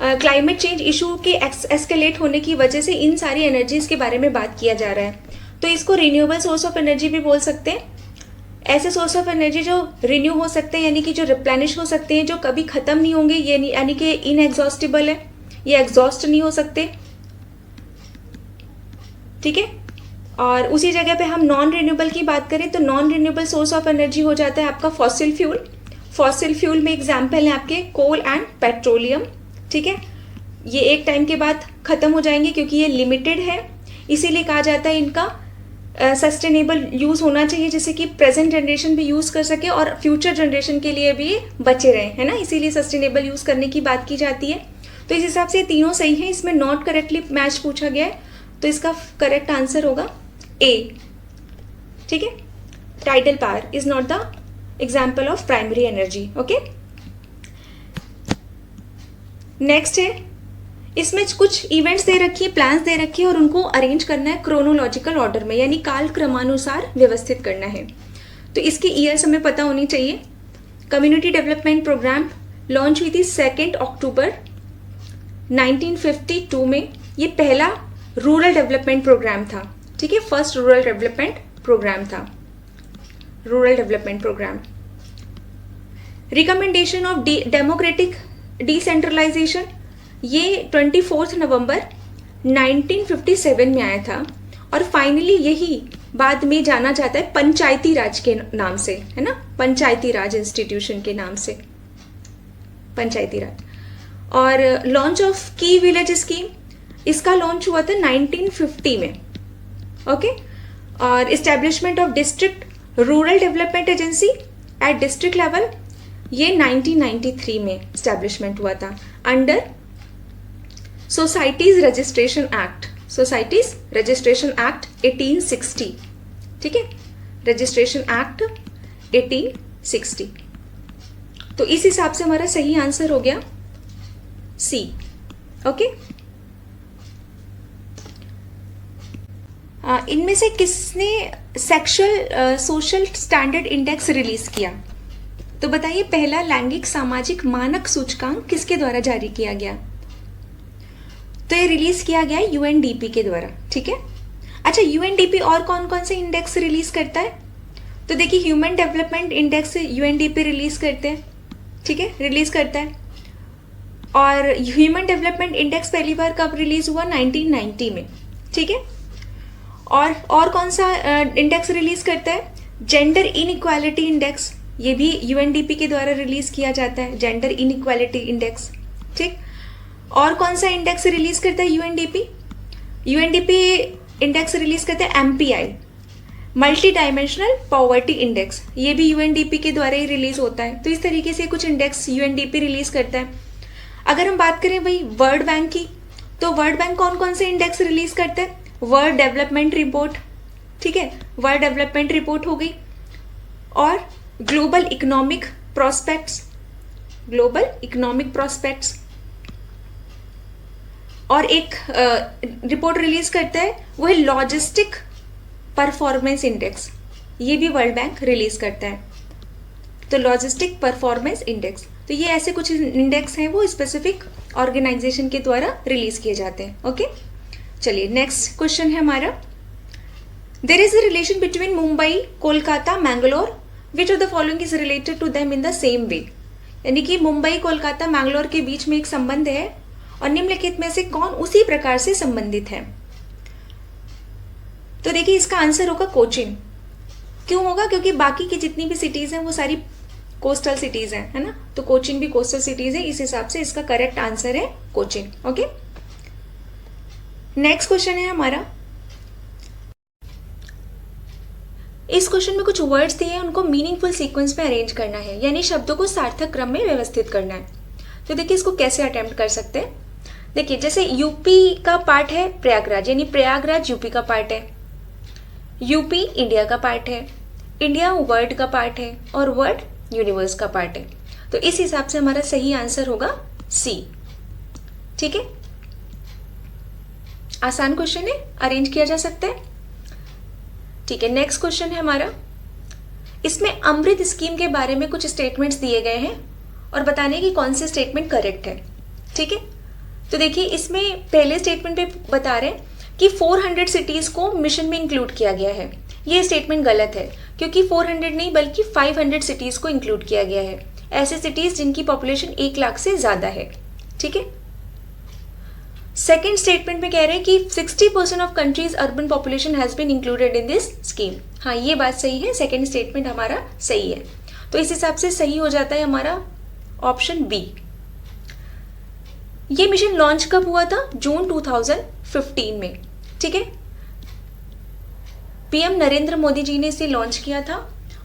क्लाइमेट चेंज इशू के एस्केलेट होने की वजह से इन सारी एनर्जीज के बारे में बात किया जा रहा है, तो इसको रिन्यूएबल सोर्स ऑफ एनर्जी भी बोल सकते हैं। ऐसे सोर्स ऑफ एनर्जी जो रिन्यू हो सकते हैं, यानी कि जो रिप्लेनिश हो सकते हैं, जो कभी खत्म नहीं होंगे, ये यानी कि इनएग्जॉस्टिबल है, ये एग्जॉस्ट नहीं हो सकते, ठीक है। और उसी जगह पे हम नॉन रिन्यूएबल की बात करें तो non renewable source of energy हो जाता है आपका फॉसिल फ्यूल। फॉसिल फ्यूल में एग्जाम्पल है आपके कोल एंड पेट्रोलियम, ठीक है। ये एक टाइम के बाद खत्म हो जाएंगे क्योंकि ये लिमिटेड है, इसीलिए कहा जाता है इनका सस्टेनेबल यूज़ होना चाहिए, जिससे कि प्रेजेंट जनरेशन भी यूज़ कर सके और फ्यूचर जनरेशन के लिए भी बचे रहें, है ना, इसीलिए सस्टेनेबल यूज़ करने की बात की जाती है। तो इस हिसाब से तीनों सही है। इसमें नॉट करेक्टली मैच पूछा गया है, तो इसका करेक्ट आंसर होगा ए, ठीक है। Tidal power is not the example of primary energy, okay. Next है, इसमें कुछ इवेंट्स दे रखी है, प्लान्स दे रखी है और उनको अरेंज करना है क्रोनोलॉजिकल ऑर्डर में, यानी काल क्रमानुसार व्यवस्थित करना है। तो इसकी ईयर्स हमें पता होनी चाहिए। कम्युनिटी डेवलपमेंट प्रोग्राम लॉन्च हुई थी 2 अक्टूबर 1952 में। ये पहला रूरल डेवलपमेंट प्रोग्राम था, ठीक है, फर्स्ट रूरल डेवलपमेंट प्रोग्राम था, rural development programme. Recommendation of democratic decentralisation, ये 24 नवंबर 1957 में आया था और फाइनली यही बाद में जाना जाता है पंचायती राज के नाम से, है ना, पंचायती राज इंस्टीट्यूशन के नाम से, पंचायती राज। और लॉन्च ऑफ की विलेज स्कीम, इसका लॉन्च हुआ था 1950 में, ओके। और establishment of district rural development agency at district level, ये 1993 में इस्टेब्लिशमेंट हुआ था under societies registration act, societies registration act 1860, ठीक है, रजिस्ट्रेशन एक्ट 1860। तो इस हिसाब से हमारा सही आंसर हो गया सी, ओके। इनमें से किसने sexual social standard index release किया? तो बताइए, पहला लैंगिक सामाजिक मानक सूचकांक किसके द्वारा जारी किया गया? तो ये रिलीज किया गया है यूएनडीपी के द्वारा, ठीक है। अच्छा, यूएनडीपी और कौन कौन से इंडेक्स रिलीज करता है? तो देखिए, human development index UNDP release करते हैं, ठीक है, रिलीज करता है। और ह्यूमन डेवलपमेंट इंडेक्स पहली बार कब रिलीज हुआ? 1990 में, ठीक है। और कौन सा इंडेक्स रिलीज करता है? जेंडर इनइक्वालिटी इंडेक्स, ये भी यूएनडीपी के द्वारा रिलीज किया जाता है, जेंडर इनइक्वालिटी इंडेक्स, ठीक। और कौन सा इंडेक्स रिलीज करता है यूएनडीपी? यूएनडीपी इंडेक्स रिलीज करता है MPI, multi dimensional poverty index, ये भी यूएनडीपी के द्वारा ही रिलीज होता है। तो इस तरीके से कुछ इंडेक्स यूएनडीपी रिलीज करता है। अगर हम बात करें भाई वर्ल्ड बैंक की, तो वर्ल्ड बैंक कौन कौन से इंडेक्स रिलीज करता है? वर्ल्ड डेवलपमेंट रिपोर्ट, ठीक है, वर्ल्ड डेवलपमेंट रिपोर्ट हो गई, और global economic prospects, global economic prospects, और एक रिपोर्ट रिलीज करता है वो है लॉजिस्टिक परफॉर्मेंस इंडेक्स, ये भी वर्ल्ड बैंक रिलीज करता है। तो लॉजिस्टिक परफॉर्मेंस इंडेक्स, तो ये ऐसे कुछ इंडेक्स हैं वो स्पेसिफिक ऑर्गेनाइजेशन के द्वारा रिलीज किए जाते हैं। ओके, चलिए नेक्स्ट क्वेश्चन है हमारा, there is a relation between Mumbai, Kolkata, Mangalore, which of the following is related to them in the same way. यानी कि मुंबई, कोलकाता, मैंगलोर के बीच में एक संबंध है और निम्नलिखित में से कौन उसी प्रकार से संबंधित है। तो देखिए इसका आंसर होगा कोचीन। क्यों होगा? क्योंकि बाकी की जितनी भी सिटीज हैं वो सारी कोस्टल सिटीज हैं, है ना, तो कोचीन भी कोस्टल सिटीज है, इस हिसाब से इसका करेक्ट आंसर है कोचीन। ओके, नेक्स्ट क्वेश्चन है हमारा, इस क्वेश्चन में कुछ वर्ड्स दिए हैं, उनको मीनिंगफुल सीक्वेंस में अरेंज करना है, यानी शब्दों को सार्थक क्रम में व्यवस्थित करना है। तो देखिए इसको कैसे अटेम्प्ट कर सकते हैं। देखिए जैसे यूपी का पार्ट है प्रयागराज, यानी प्रयागराज यूपी का पार्ट है, यूपी इंडिया का पार्ट है, इंडिया वर्ल्ड का पार्ट है, और वर्ल्ड यूनिवर्स का पार्ट है। तो इस हिसाब से हमारा सही आंसर होगा सी। ठीक है, आसान क्वेश्चन है, अरेंज किया जा सकता है। ठीक है, नेक्स्ट क्वेश्चन है हमारा, इसमें अमृत स्कीम के बारे में कुछ स्टेटमेंट्स दिए गए हैं और बताने की कौन से स्टेटमेंट करेक्ट है। ठीक है, तो देखिए इसमें पहले स्टेटमेंट पे बता रहे हैं कि 400 सिटीज को मिशन में इंक्लूड किया गया है। ये स्टेटमेंट गलत है, क्योंकि 400 नहीं बल्कि 500 सिटीज को इंक्लूड किया गया है, ऐसे सिटीज जिनकी पॉपुलेशन 1 लाख से ज्यादा है। ठीक है, सेकेंड स्टेटमेंट में कह रहे हैं कि 60% of countries urban population has been included in this scheme. हाँ, ये बात सही है, सेकेंड स्टेटमेंट हमारा सही है। तो इस हिसाब से सही हो जाता है हमारा ऑप्शन बी। ये मिशन लॉन्च कब हुआ था? जून 2015 में। ठीक है, पीएम नरेंद्र मोदी जी ने इसे लॉन्च किया था,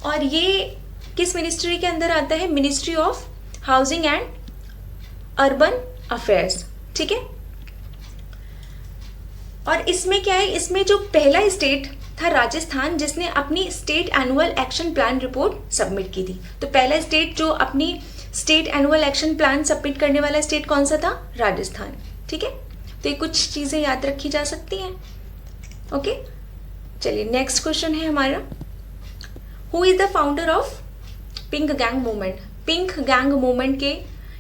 और ये किस मिनिस्ट्री के अंदर आता है? Ministry of housing and urban affairs. ठीक है, और इसमें क्या है, इसमें जो पहला स्टेट था राजस्थान, जिसने अपनी state annual action plan report submit की थी। तो पहला स्टेट जो अपनी state annual action plan submit करने वाला स्टेट कौन सा था? राजस्थान। ठीक है, तो ये कुछ चीजें याद रखी जा सकती हैं। ओके, चलिए नेक्स्ट क्वेश्चन है हमारा, who is the founder of pink gang movement? Pink gang movement के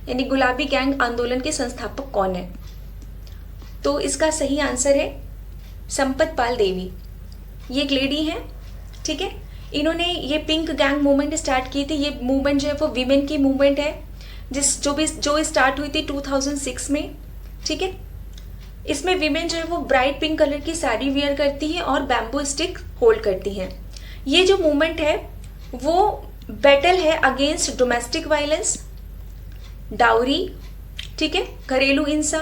यानी गुलाबी गैंग आंदोलन के संस्थापक कौन है? तो इसका सही आंसर है संपत पाल देवी। ये एक लेडी है। ठीक है, इन्होंने ये पिंक गैंग मूवमेंट स्टार्ट की थी। ये मूवमेंट जो है वो विमेन की मूवमेंट है, जो स्टार्ट हुई थी 2006 में। ठीक है, इसमें विमेन जो है वो ब्राइट पिंक कलर की साड़ी वेयर करती है और बैम्बू स्टिक होल्ड करती हैं। ये जो मूवमेंट है वो बैटल है अगेंस्ट डोमेस्टिक वायलेंस, डाउरी, ठीक है, घरेलू हिंसा,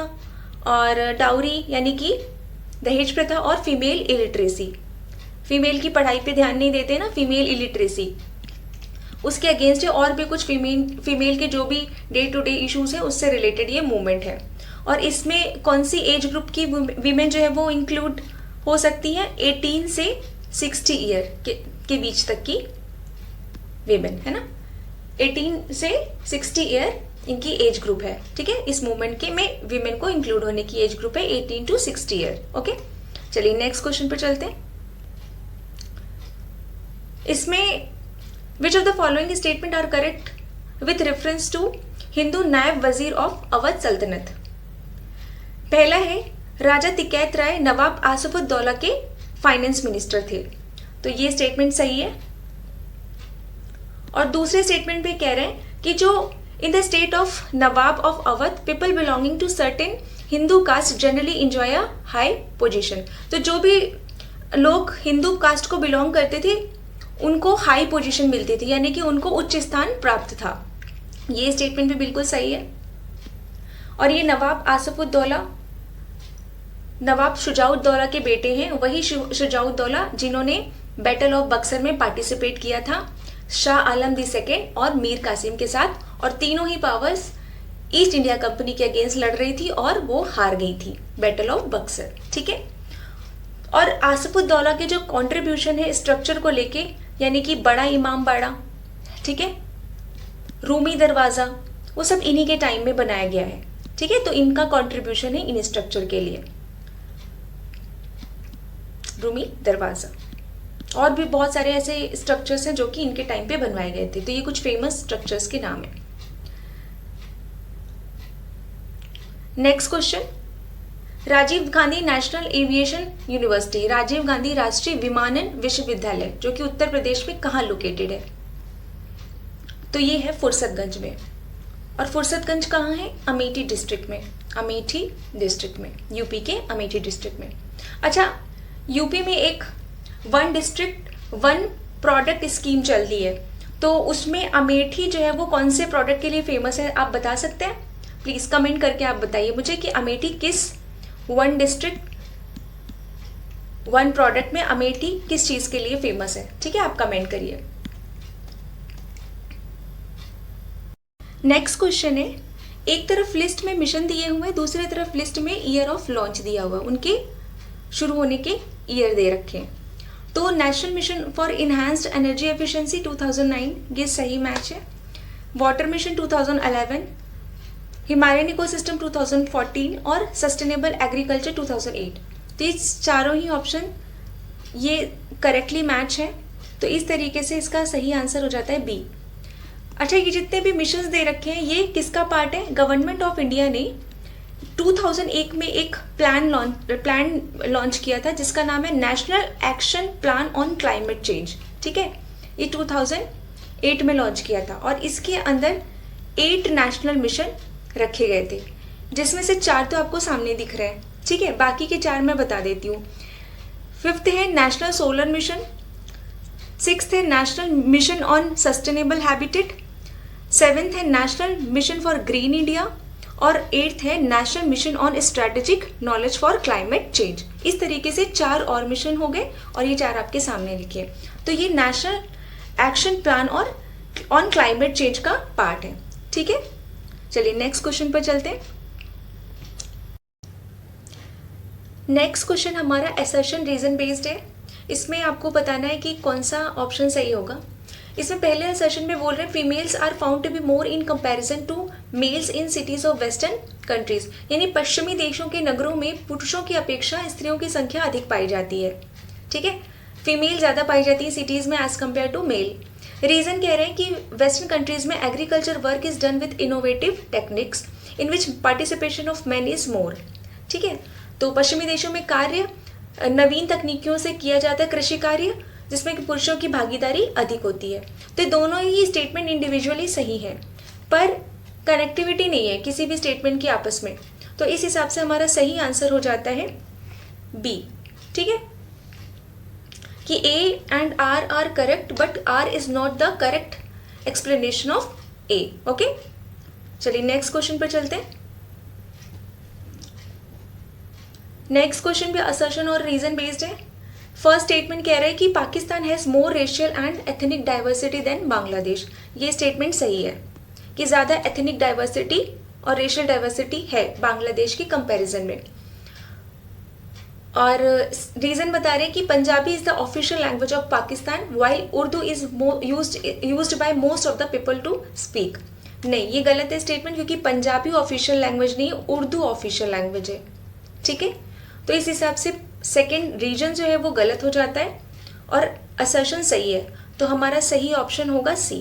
और डाउरी यानी कि दहेज प्रथा, और फीमेल इलिटरेसी, फीमेल की पढ़ाई पे ध्यान नहीं देते ना, फीमेल इलिटरेसी, उसके अगेंस्ट है। और भी कुछ फीमेल के जो भी डे टू डे इश्यूज है उससे रिलेटेड ये मूवमेंट है। और इसमें कौन सी एज ग्रुप की वीमेन जो है वो इंक्लूड हो सकती है? 18 से 60 ईयर के बीच तक की वीमेन, है ना, 18 से 60 ईयर इनकी एज ग्रुप है। ठीक है, इस मूवमेंट के में वीमेन को इंक्लूड होने की एज ग्रुप है 18 to 60 ईयर। ओके, चलिए नेक्स्ट क्वेश्चन पर चलते हैं। इसमें which of the following statement are correct with reference to Hindu Naib Wazir of Awadh सल्तनत? पहला है राजा तिकैत राय नवाब आसिफुद्दौला के फाइनेंस मिनिस्टर थे, तो ये स्टेटमेंट सही है। और दूसरे स्टेटमेंट पे कह रहे हैं कि जो in the state of nawab of Awadh people belonging to certain Hindu caste generally enjoy a high position. तो जो भी लोग हिंदू कास्ट को बिलोंग करते थे उनको हाई पोजीशन मिलती थी, यानी कि उनको उच्च स्थान प्राप्त था। ये स्टेटमेंट भी बिल्कुल सही है। और ये नवाब आसिफुद्दौला नवाब शुजाउद्दौला के बेटे हैं, वही शुजाउद्दौला जिन्होंने बैटल ऑफ बक्सर में पार्टिसिपेट किया था शाह आलम II और मीर कासिम के साथ, और तीनों ही पावर्स ईस्ट इंडिया कंपनी के अगेंस्ट लड़ रही थी और वो हार गई थी बैटल ऑफ बक्सर। ठीक है, और आसफुद्दौला के जो कंट्रीब्यूशन है स्ट्रक्चर को लेके, यानी कि बड़ा इमाम बाड़ा, ठीक है, रूमी दरवाज़ा, वो सब इन्हीं के टाइम में बनाया गया है, ठीक है। तो इनका कंट्रीब्यूशन है इन स्ट्रक्चर के लिए, रूमी दरवाज़ा। और भी बहुत सारे ऐसे स्ट्रक्चर्स हैं जो कि इनके टाइम पे बनवाए गए थे। तो ये कुछ फेमस स्ट्रक्चर्स के नाम है। Next question, Rajiv Gandhi national aviation university, Rajiv Gandhi Rashtriya Vimanan विश्वविद्यालय, जो कि उत्तर प्रदेश में कहाँ लोकेटेड है? तो ये है फुर्सतगंज में। और फुर्सतगंज कहाँ है? अमेठी डिस्ट्रिक्ट में, अमेठी डिस्ट्रिक्ट में, यूपी के अमेठी डिस्ट्रिक्ट में। अच्छा, यूपी में एक one district one product scheme चल रही है, तो उसमें अमेठी जो है वो कौन से प्रोडक्ट के लिए फेमस है, आप बता सकते हैं? प्लीज़ कमेंट करके आप बताइए मुझे कि अमेठी किस वन डिस्ट्रिक्ट वन प्रोडक्ट में अमेठी किस चीज़ के लिए फेमस है, ठीक है, आप कमेंट करिए। नेक्स्ट क्वेश्चन है, एक तरफ लिस्ट में मिशन दिए हुए, दूसरी तरफ लिस्ट में ईयर ऑफ लॉन्च दिया हुआ, उनके शुरू होने के ईयर दे रखे हैं। तो national mission for enhanced energy efficiency 2009 ये सही मैच है। वाटर मिशन 2011, हिमालयन इकोसिस्टम 2014 और सस्टेनेबल एग्रीकल्चर 2008। तो ये चारों ही ऑप्शन ये करेक्टली मैच है। तो इस तरीके से इसका सही आंसर हो जाता है बी। अच्छा, ये जितने भी मिशंस दे रखे हैं ये किसका पार्ट है? गवर्नमेंट ऑफ इंडिया ने 2001 में एक प्लान लॉन्च किया था जिसका नाम है national action plan on climate change, ठीक है। ये 2008 में लॉन्च किया था और इसके अंदर 8 नेशनल मिशन रखे गए थे, जिसमें से 4 तो आपको सामने दिख रहे हैं, ठीक है। बाकी के 4 मैं बता देती हूँ। 5th है नेशनल सोलर मिशन, 6th है national mission on sustainable habitat, 7th है national mission for green India और 8th है national mission on strategic knowledge for climate change. इस तरीके से 4 और मिशन हो गए और ये 4 आपके सामने लिखे। तो ये नेशनल एक्शन प्लान और ऑन क्लाइमेट चेंज का पार्ट है, ठीक है। चलिए नेक्स्ट क्वेश्चन पर चलते हैं। नेक्स्ट क्वेश्चन हमारा असर्शन रीजन बेस्ड है। इसमें आपको बताना है कि कौन सा ऑप्शन सही होगा। इसमें पहले सेशन में बोल रहे हैं females are found to be more in comparison to males in cities of western countries, यानी पश्चिमी देशों के नगरों में पुरुषों की अपेक्षा स्त्रियों की संख्या अधिक पाई जाती है, ठीक है। फीमेल ज़्यादा पाई जाती है सिटीज़ में as compare to male. Reason कह रहे हैं कि वेस्टर्न कंट्रीज में agriculture work is done with innovative techniques in which participation of man is more, ठीक है। तो पश्चिमी देशों में कार्य नवीन तकनीकियों से किया जाता है, कृषि कार्य, जिसमें कि पुरुषों की भागीदारी अधिक होती है। तो दोनों ही स्टेटमेंट इंडिविजुअली सही है, पर कनेक्टिविटी नहीं है किसी भी स्टेटमेंट की आपस में। तो इस हिसाब से हमारा सही आंसर हो जाता है बी, ठीक है, कि A and R are correct but R is not the correct explanation of A. Okay, चलिए नेक्स्ट क्वेश्चन पर चलते हैं। नेक्स्ट क्वेश्चन भी असर्शन और रीजन बेस्ड है। फर्स्ट स्टेटमेंट कह रहा है कि Pakistan has more racial and ethnic diversity than Bangladesh. ये स्टेटमेंट सही है कि ज़्यादा एथनिक डाइवर्सिटी और रेशियल डाइवर्सिटी है बांग्लादेश की कंपैरिजन में। और रीज़न बता रहे हैं कि Punjabi is the official language of Pakistan while Urdu is used by most of the people to speak. नहीं, ये गलत है स्टेटमेंट, क्योंकि पंजाबी ऑफिशियल लैंग्वेज नहीं, उर्दू ऑफिशियल लैंग्वेज है, ठीक है। तो इस हिसाब से सेकेंड रीजन जो है वो गलत हो जाता है और असर्शन सही है। तो हमारा सही ऑप्शन होगा सी,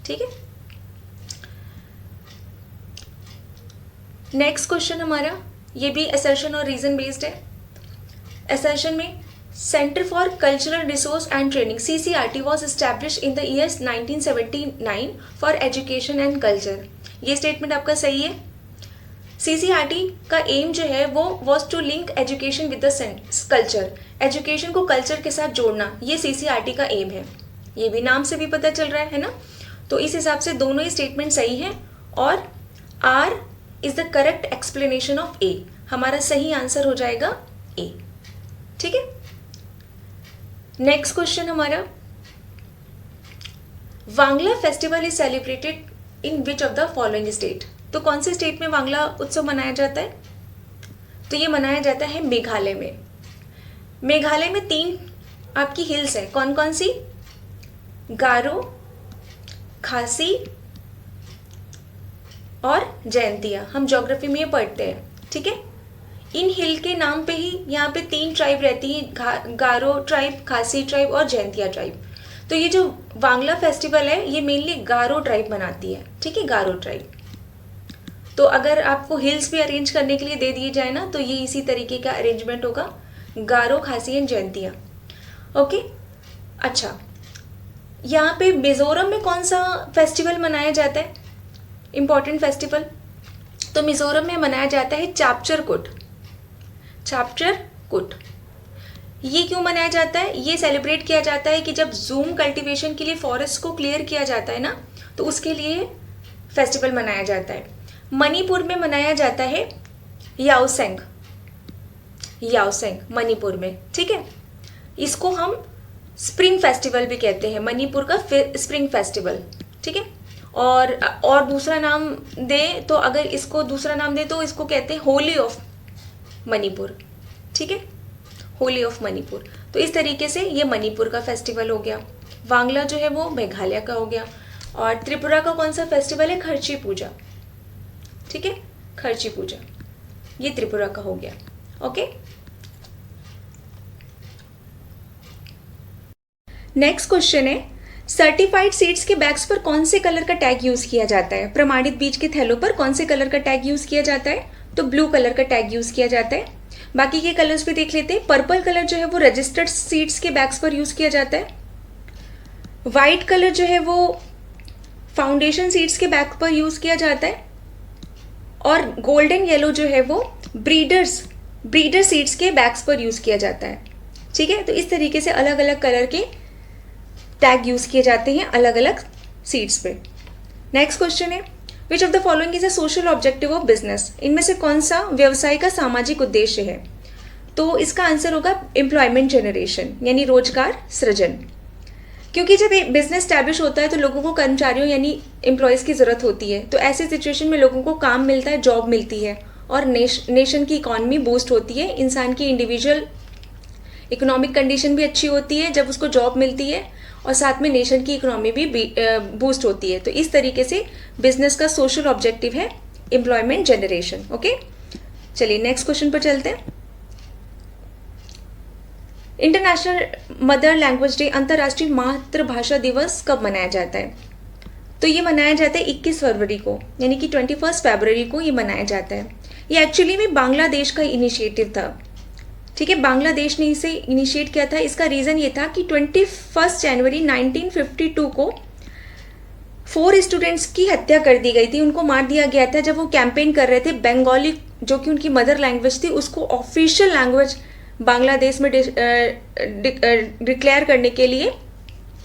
ठीक है। नेक्स्ट क्वेश्चन हमारा ये भी असर्शन और रीजन बेस्ड है। असर्शन में centre for cultural resource and training CCRT was establish in the years 1979 for education and culture. ये स्टेटमेंट आपका सही है। CCRT का एम जो है वो was to link education with the culture, education को कल्चर के साथ जोड़ना, ये CCRT का एम है। ये भी नाम से भी पता चल रहा है ना। तो इस हिसाब से दोनों ही स्टेटमेंट सही हैं और R is the correct explanation of A. हमारा सही आंसर हो जाएगा ए, ठीक है। नेक्स्ट क्वेश्चन हमारा, Wangala festival is celebrated in which of the following state. तो कौन से स्टेट में वांगला उत्सव मनाया जाता है? तो ये मनाया जाता है मेघालय में। मेघालय में 3 आपकी हिल्स है, कौन कौन सी? गारो, खासी और जयंतिया। हम ज्योग्राफी में ये पढ़ते हैं, ठीक है। इन हिल के नाम पे ही यहाँ पे 3 ट्राइब रहती हैं, गारो ट्राइब, खासी ट्राइब और जयंतिया ट्राइब। तो ये जो वांगला फेस्टिवल है ये मेनली गारो ट्राइब मनाती है, ठीक है, गारो ट्राइब। तो अगर आपको हिल्स भी अरेंज करने के लिए दे दिए जाए ना तो ये इसी तरीके का अरेंजमेंट होगा, गारो, खासी एंड जयंतिया। ओके, अच्छा, यहाँ पे मिजोरम में कौन सा फेस्टिवल मनाया जाता है, इम्पॉर्टेंट फेस्टिवल? तो मिजोरम में मनाया जाता है चापचर कुट। चापचर कुट ये क्यों मनाया जाता है? ये सेलिब्रेट किया जाता है कि जब जूम कल्टीवेशन के लिए फॉरेस्ट को क्लियर किया जाता है ना, तो उसके लिए फेस्टिवल मनाया जाता है। मणिपुर में मनाया जाता है याओसेंग, याओसेंग मणिपुर में, ठीक है। इसको हम स्प्रिंग फेस्टिवल भी कहते हैं, मणिपुर का स्प्रिंग फेस्टिवल, ठीक है। और दूसरा नाम दे तो, अगर इसको दूसरा नाम दे तो इसको कहते हैं होली ऑफ मणिपुर, ठीक है, होली ऑफ मणिपुर। तो इस तरीके से ये मणिपुर का फेस्टिवल हो गया। वांगला जो है वो मेघालय का हो गया। और त्रिपुरा का कौन सा फेस्टिवल है? खर्ची पूजा, ठीक है, खर्ची पूजा, ये त्रिपुरा का हो गया। ओके, नेक्स्ट क्वेश्चन है, सर्टिफाइड सीड्स के बैग्स पर कौन से कलर का टैग यूज किया जाता है? प्रमाणित बीज के थैलों पर कौन से कलर का टैग यूज किया जाता है? तो ब्लू कलर का टैग यूज किया जाता है। बाकी के कलर्स भी देख लेते हैं। पर्पल कलर जो है वो रजिस्टर्ड सीड्स के बैग्स पर यूज किया जाता है। वाइट कलर जो है वो फाउंडेशन सीड्स के बैग पर यूज किया जाता है। और गोल्डन येलो जो है वो ब्रीडर सीड्स के बैग्स पर यूज किया जाता है, ठीक है। तो इस तरीके से अलग अलग कलर के टैग यूज किए जाते हैं अलग अलग सीड्स पे। नेक्स्ट क्वेश्चन है, which of the following is a social objective of business? इनमें से कौन सा व्यवसाय का सामाजिक उद्देश्य है? तो इसका आंसर होगा एम्प्लॉयमेंट जनरेशन, यानी रोजगार सृजन। क्योंकि जब एक बिजनेस स्टैब्लिश होता है तो लोगों को कर्मचारियों यानी एम्प्लॉयज़ की ज़रूरत होती है। तो ऐसे सिचुएशन में लोगों को काम मिलता है, जॉब मिलती है और नेशन की इकॉनमी बूस्ट होती है। इंसान की इंडिविजुअल इकोनॉमिक कंडीशन भी अच्छी होती है जब उसको जॉब मिलती है, और साथ में नेशन की इकोनॉमी भी बूस्ट होती है। तो इस तरीके से बिजनेस का सोशल ऑब्जेक्टिव है एम्प्लॉयमेंट जनरेशन। ओके, चलिए नेक्स्ट क्वेश्चन पर चलते हैं। इंटरनेशनल मदर लैंग्वेज डे, अंतर्राष्ट्रीय मातृभाषा दिवस कब मनाया जाता है? तो ये मनाया जाता है 21 फरवरी को, यानी कि 21 फरवरी को ये मनाया जाता है। ये एक्चुअली में बांग्लादेश का इनिशिएटिव था, ठीक है, बांग्लादेश ने इसे इनिशिएट किया था। इसका रीज़न ये था कि 21 जनवरी 1952 को 4 स्टूडेंट्स की हत्या कर दी गई थी, उनको मार दिया गया था जब वो कैंपेन कर रहे थे बंगाली, जो कि उनकी मदर लैंग्वेज थी, उसको ऑफिशियल लैंग्वेज बांग्लादेश में डिक्लेयर करने के लिए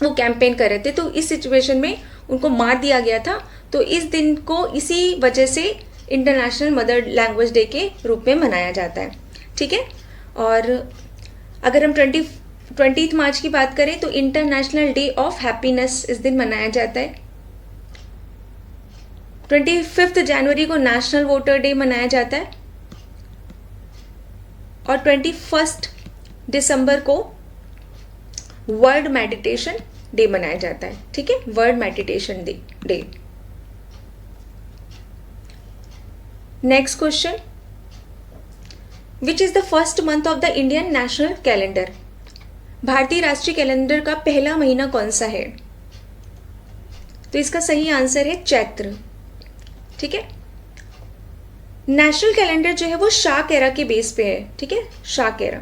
वो कैंपेन कर रहे थे। तो इस सिचुएशन में उनको मार दिया गया था। तो इस दिन को इसी वजह से इंटरनेशनल मदर लैंग्वेज डे के रूप में मनाया जाता है, ठीक है। और अगर हम 20 मार्च की बात करें तो इंटरनेशनल डे ऑफ हैप्पीनेस इस दिन मनाया जाता है। 25 जनवरी को नेशनल वोटर डे मनाया जाता है और 21 दिसंबर को वर्ल्ड मेडिटेशन डे मनाया जाता है, ठीक है, world meditation day. Next question, which is the first month of the Indian national calendar? भारतीय राष्ट्रीय कैलेंडर का पहला महीना कौन सा है? तो इसका सही आंसर है चैत्र, ठीक है। नेशनल कैलेंडर जो है वो शाक एरा के बेस पे है, ठीक है, शाक एरा,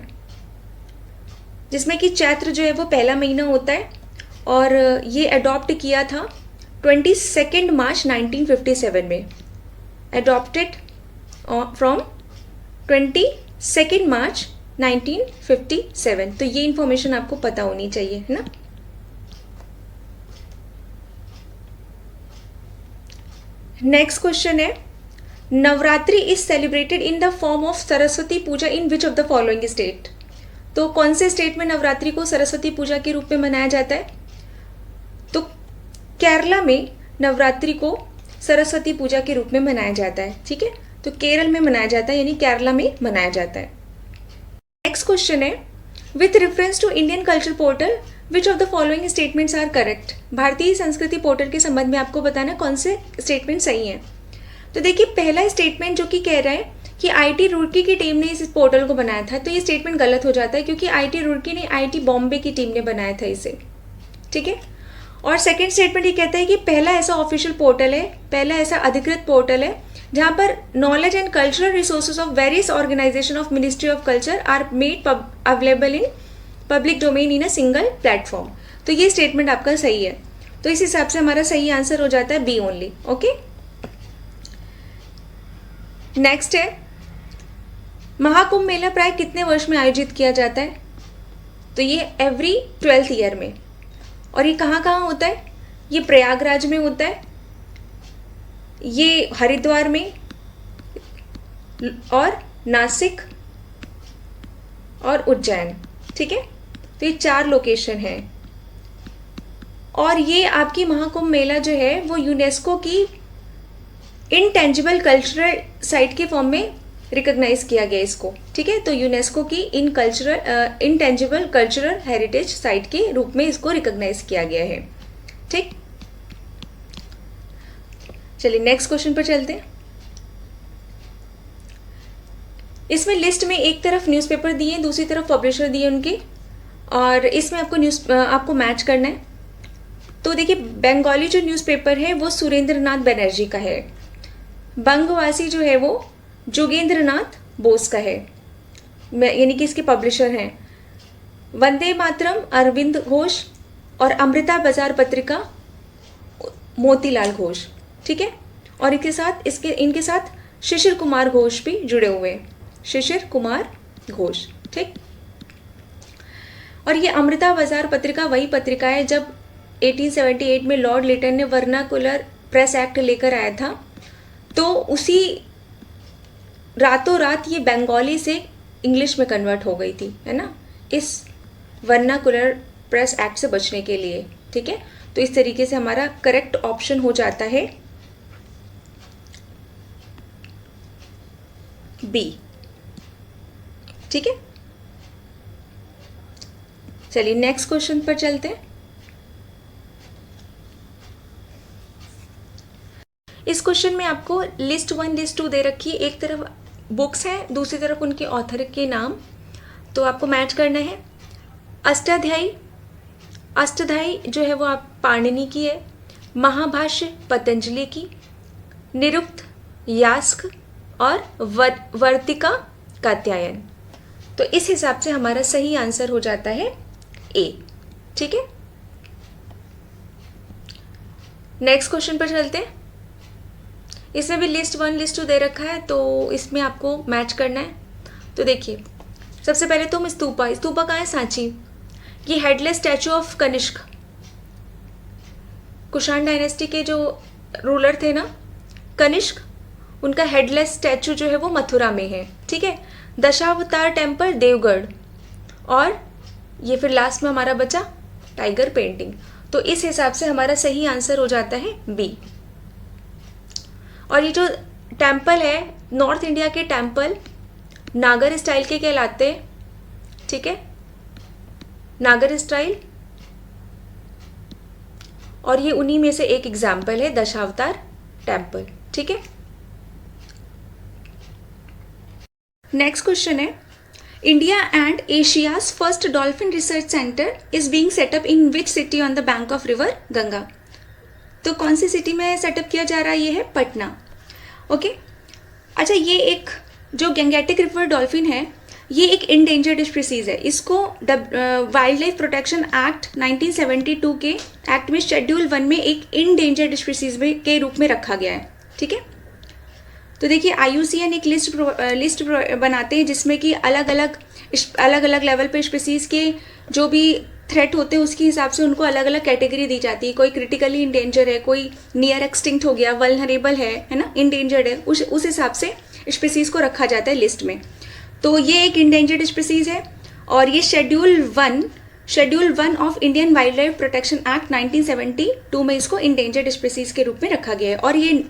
जिसमें कि चैत्र जो है वो पहला महीना होता है। और ये अडॉप्ट किया था 22 मार्च 1957 में, अडॉप्टेड फ्रॉम 22 मार्च 1957। तो ये इंफॉर्मेशन आपको पता होनी चाहिए, है ना। नेक्स्ट क्वेश्चन है, Navratri is celebrated in the form of Saraswati Puja in which of the following state? तो कौन से स्टेट में नवरात्रि को सरस्वती पूजा के रूप में मनाया जाता है? तो केरला में नवरात्रि को सरस्वती पूजा के रूप में मनाया जाता है, ठीक है। तो केरल में मनाया जाता है, यानी केरला में मनाया जाता है। नेक्स्ट क्वेश्चन है, with reference to Indian culture portal which of the following statements are correct. Bharatiya Sanskriti portal के संबंध में आपको बताना कौन से स्टेटमेंट सही हैं। तो देखिए पहला स्टेटमेंट जो कि कह रहा है कि आईटी रुड़की की टीम ने इस पोर्टल को बनाया था, तो ये स्टेटमेंट गलत हो जाता है क्योंकि आईटी रुड़की ने आईटी बॉम्बे की टीम ने बनाया था इसे, ठीक है। और सेकंड स्टेटमेंट ये कहता है कि पहला ऐसा ऑफिशियल पोर्टल है, पहला ऐसा अधिकृत पोर्टल है जहाँ पर knowledge and cultural resources of various organisation of ministry of culture are made available in public domain in a single platform. तो ये स्टेटमेंट आपका सही है, तो इस हिसाब से हमारा सही आंसर हो जाता है बी ओनली। ओके, नेक्स्ट है महाकुंभ मेला प्राय कितने वर्ष में आयोजित किया जाता है। तो ये एवरी 12th ईयर में। और ये कहाँ कहाँ होता है, ये प्रयागराज में होता है, ये हरिद्वार में और नासिक और उज्जैन, ठीक है। तो ये 4 लोकेशन है। और ये आपकी महाकुंभ मेला जो है वो यूनेस्को की इनटेंजिबल कल्चरल साइट के फॉर्म में रिकॉग्नाइज किया गया इसको, ठीक है। तो यूनेस्को की इनटेंजिबल कल्चरल हेरिटेज साइट के रूप में इसको रिकॉग्नाइज किया गया है, ठीक। चलिए नेक्स्ट क्वेश्चन पर चलते हैं। इसमें लिस्ट में एक तरफ न्यूज़पेपर दिए, दूसरी तरफ पब्लिशर दिए उनके, और इसमें आपको मैच करना है। तो देखिए बंगाली जो न्यूज़पेपर है वो सुरेंद्रनाथ बनर्जी का है, बंगवासी जो है वो जोगेंद्रनाथ बोस का है, यानी कि इसके पब्लिशर हैं। वंदे मातरम अरविंद घोष और अमृता बाजार पत्रिका मोतीलाल घोष, ठीक है। और इनके साथ शिशिर कुमार घोष भी जुड़े हुए हैं, शिशिर कुमार घोष, ठीक। और ये अमृता बाजार पत्रिका वही पत्रिका है जब 1878 में लॉर्ड लिटन ने वर्नाकुलर प्रेस एक्ट लेकर आया था, तो उसी रातों रात ये बंगाली से इंग्लिश में कन्वर्ट हो गई थी, है ना, इस वर्नाकुलर प्रेस एक्ट से बचने के लिए, ठीक है। तो इस तरीके से हमारा करेक्ट ऑप्शन हो जाता है बी, ठीक है। चलिए नेक्स्ट क्वेश्चन पर चलते हैं। इस क्वेश्चन में आपको लिस्ट 1 लिस्ट 2 दे रखी है, एक तरफ बुक्स हैं, दूसरी तरफ उनके ऑथर के नाम, तो आपको मैच करना है। अष्टाध्यायी जो है वो आप पाणिनि की है, महाभाष्य पतंजलि की, निरुक्त यास्क और वर्तिका कात्यायन। तो इस हिसाब से हमारा सही आंसर हो जाता है ए, ठीक है। नेक्स्ट क्वेश्चन पर चलते हैं। इसमें भी लिस्ट 1 लिस्ट 2 दे रखा है, तो इसमें आपको मैच करना है। तो देखिए सबसे पहले तो स्तूपा कहाँ है, सांची। ये headless statue of Kanishka, Kushan dynasty के जो रूलर थे ना कनिष्क, उनका हेडलेस स्टैचू जो है वो मथुरा में है, ठीक है। दशावतार टेम्पल देवगढ़, और ये फिर लास्ट में हमारा बचा टाइगर पेंटिंग। तो इस हिसाब से हमारा सही आंसर हो जाता है बी। और ये जो टेम्पल है नॉर्थ इंडिया के टेम्पल नागर स्टाइल के कहलाते हैं, ठीक है, नागर स्टाइल, और ये उन्हीं में से एक एग्जाम्पल है दशावतार टेम्पल, ठीक है। नेक्स्ट क्वेश्चन है, India and Asia's first dolphin research centre is being setup in which city on the bank of river Ganga. तो कौन सी सिटी में सेटअप किया जा रहा है, ये है पटना, ओके। अच्छा, ये एक जो गंगेटिक रिवर डॉल्फिन है ये एक इंडेंजर्ड स्पीसीज है, इसको वाइल्ड लाइफ प्रोटेक्शन एक्ट 1972 के एक्ट में शेड्यूल 1 में एक इंडेंजर्ड स्पीसीज के रूप में रखा गया है, ठीक है। तो देखिए IUCN एक लिस्ट बनाते हैं जिसमें कि अलग अलग लेवल पे स्पीसीज के जो भी थ्रेट होते हैं उसके हिसाब से उनको अलग अलग कैटेगरी दी जाती है। कोई क्रिटिकली इंडेंजर है, कोई नियर एक्सटिंक्ट हो गया, वल्नरेबल है ना, इंडेंजर्ड है, उस हिसाब से स्पीसीज को रखा जाता है लिस्ट में। तो ये एक इंडेंजर्ड स्पीसीज है और ये schedule 1 of Indian wild life protection act 1972 में इसको इंडेंजर्ड स्पीसीज के रूप में रखा गया है। और ये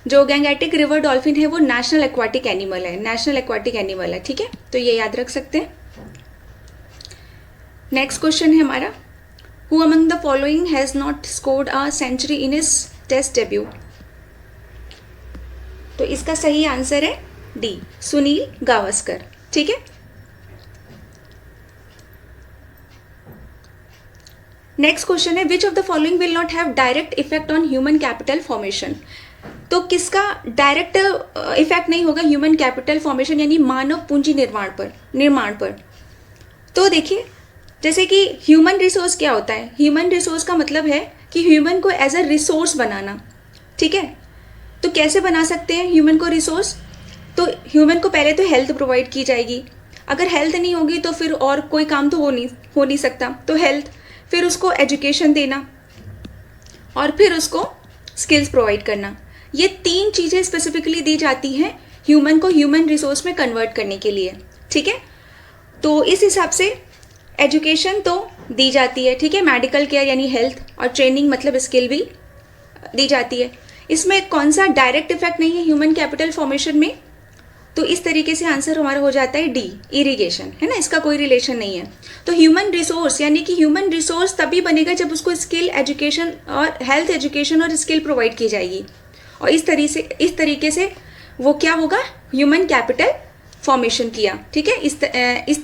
जो गैंगेटिक रिवर डॉल्फिन है वो नेशनल एक्वाटिक एनिमल है, ठीक है, तो ये याद रख सकते हैं। नेक्स्ट क्वेश्चन है हमारा, who among the following has not scored a century in his test debut. तो इसका सही आंसर है डी, सुनील गावस्कर। ठीक है, नेक्स्ट क्वेश्चन है, which of the following will not have direct effect on human capital formation. तो किसका डायरेक्ट इफेक्ट नहीं होगा ह्यूमन कैपिटल फॉर्मेशन यानी मानव पूंजी निर्माण पर। तो देखिए, जैसे कि ह्यूमन रिसोर्स क्या होता है, ह्यूमन रिसोर्स का मतलब है कि ह्यूमन को एज अ रिसोर्स बनाना। ठीक है, तो कैसे बना सकते हैं ह्यूमन को रिसोर्स, तो ह्यूमन को पहले तो हेल्थ प्रोवाइड की जाएगी, अगर हेल्थ नहीं होगी तो फिर और कोई काम तो हो नहीं सकता, तो हेल्थ, फिर उसको एजुकेशन देना और फिर उसको स्किल्स प्रोवाइड करना। ये 3 चीज़ें स्पेसिफिकली दी जाती हैं ह्यूमन को ह्यूमन रिसोर्स में कन्वर्ट करने के लिए। ठीक है, तो इस हिसाब से एजुकेशन तो दी जाती है, ठीक है, मेडिकल केयर यानी हेल्थ, और ट्रेनिंग मतलब स्किल भी दी जाती है। इसमें कौन सा डायरेक्ट इफेक्ट नहीं है ह्यूमन कैपिटल फॉर्मेशन में, तो इस तरीके से आंसर हमारा हो जाता है डी, इरिगेशन, है ना, इसका कोई रिलेशन नहीं है। तो ह्यूमन रिसोर्स यानी कि ह्यूमन रिसोर्स तभी बनेगा जब उसको स्किल, एजुकेशन और हेल्थ एजुकेशन और स्किल प्रोवाइड की जाएगी, और इस तरीके से वो क्या होगा, ह्यूमन कैपिटल फॉर्मेशन किया। ठीक है,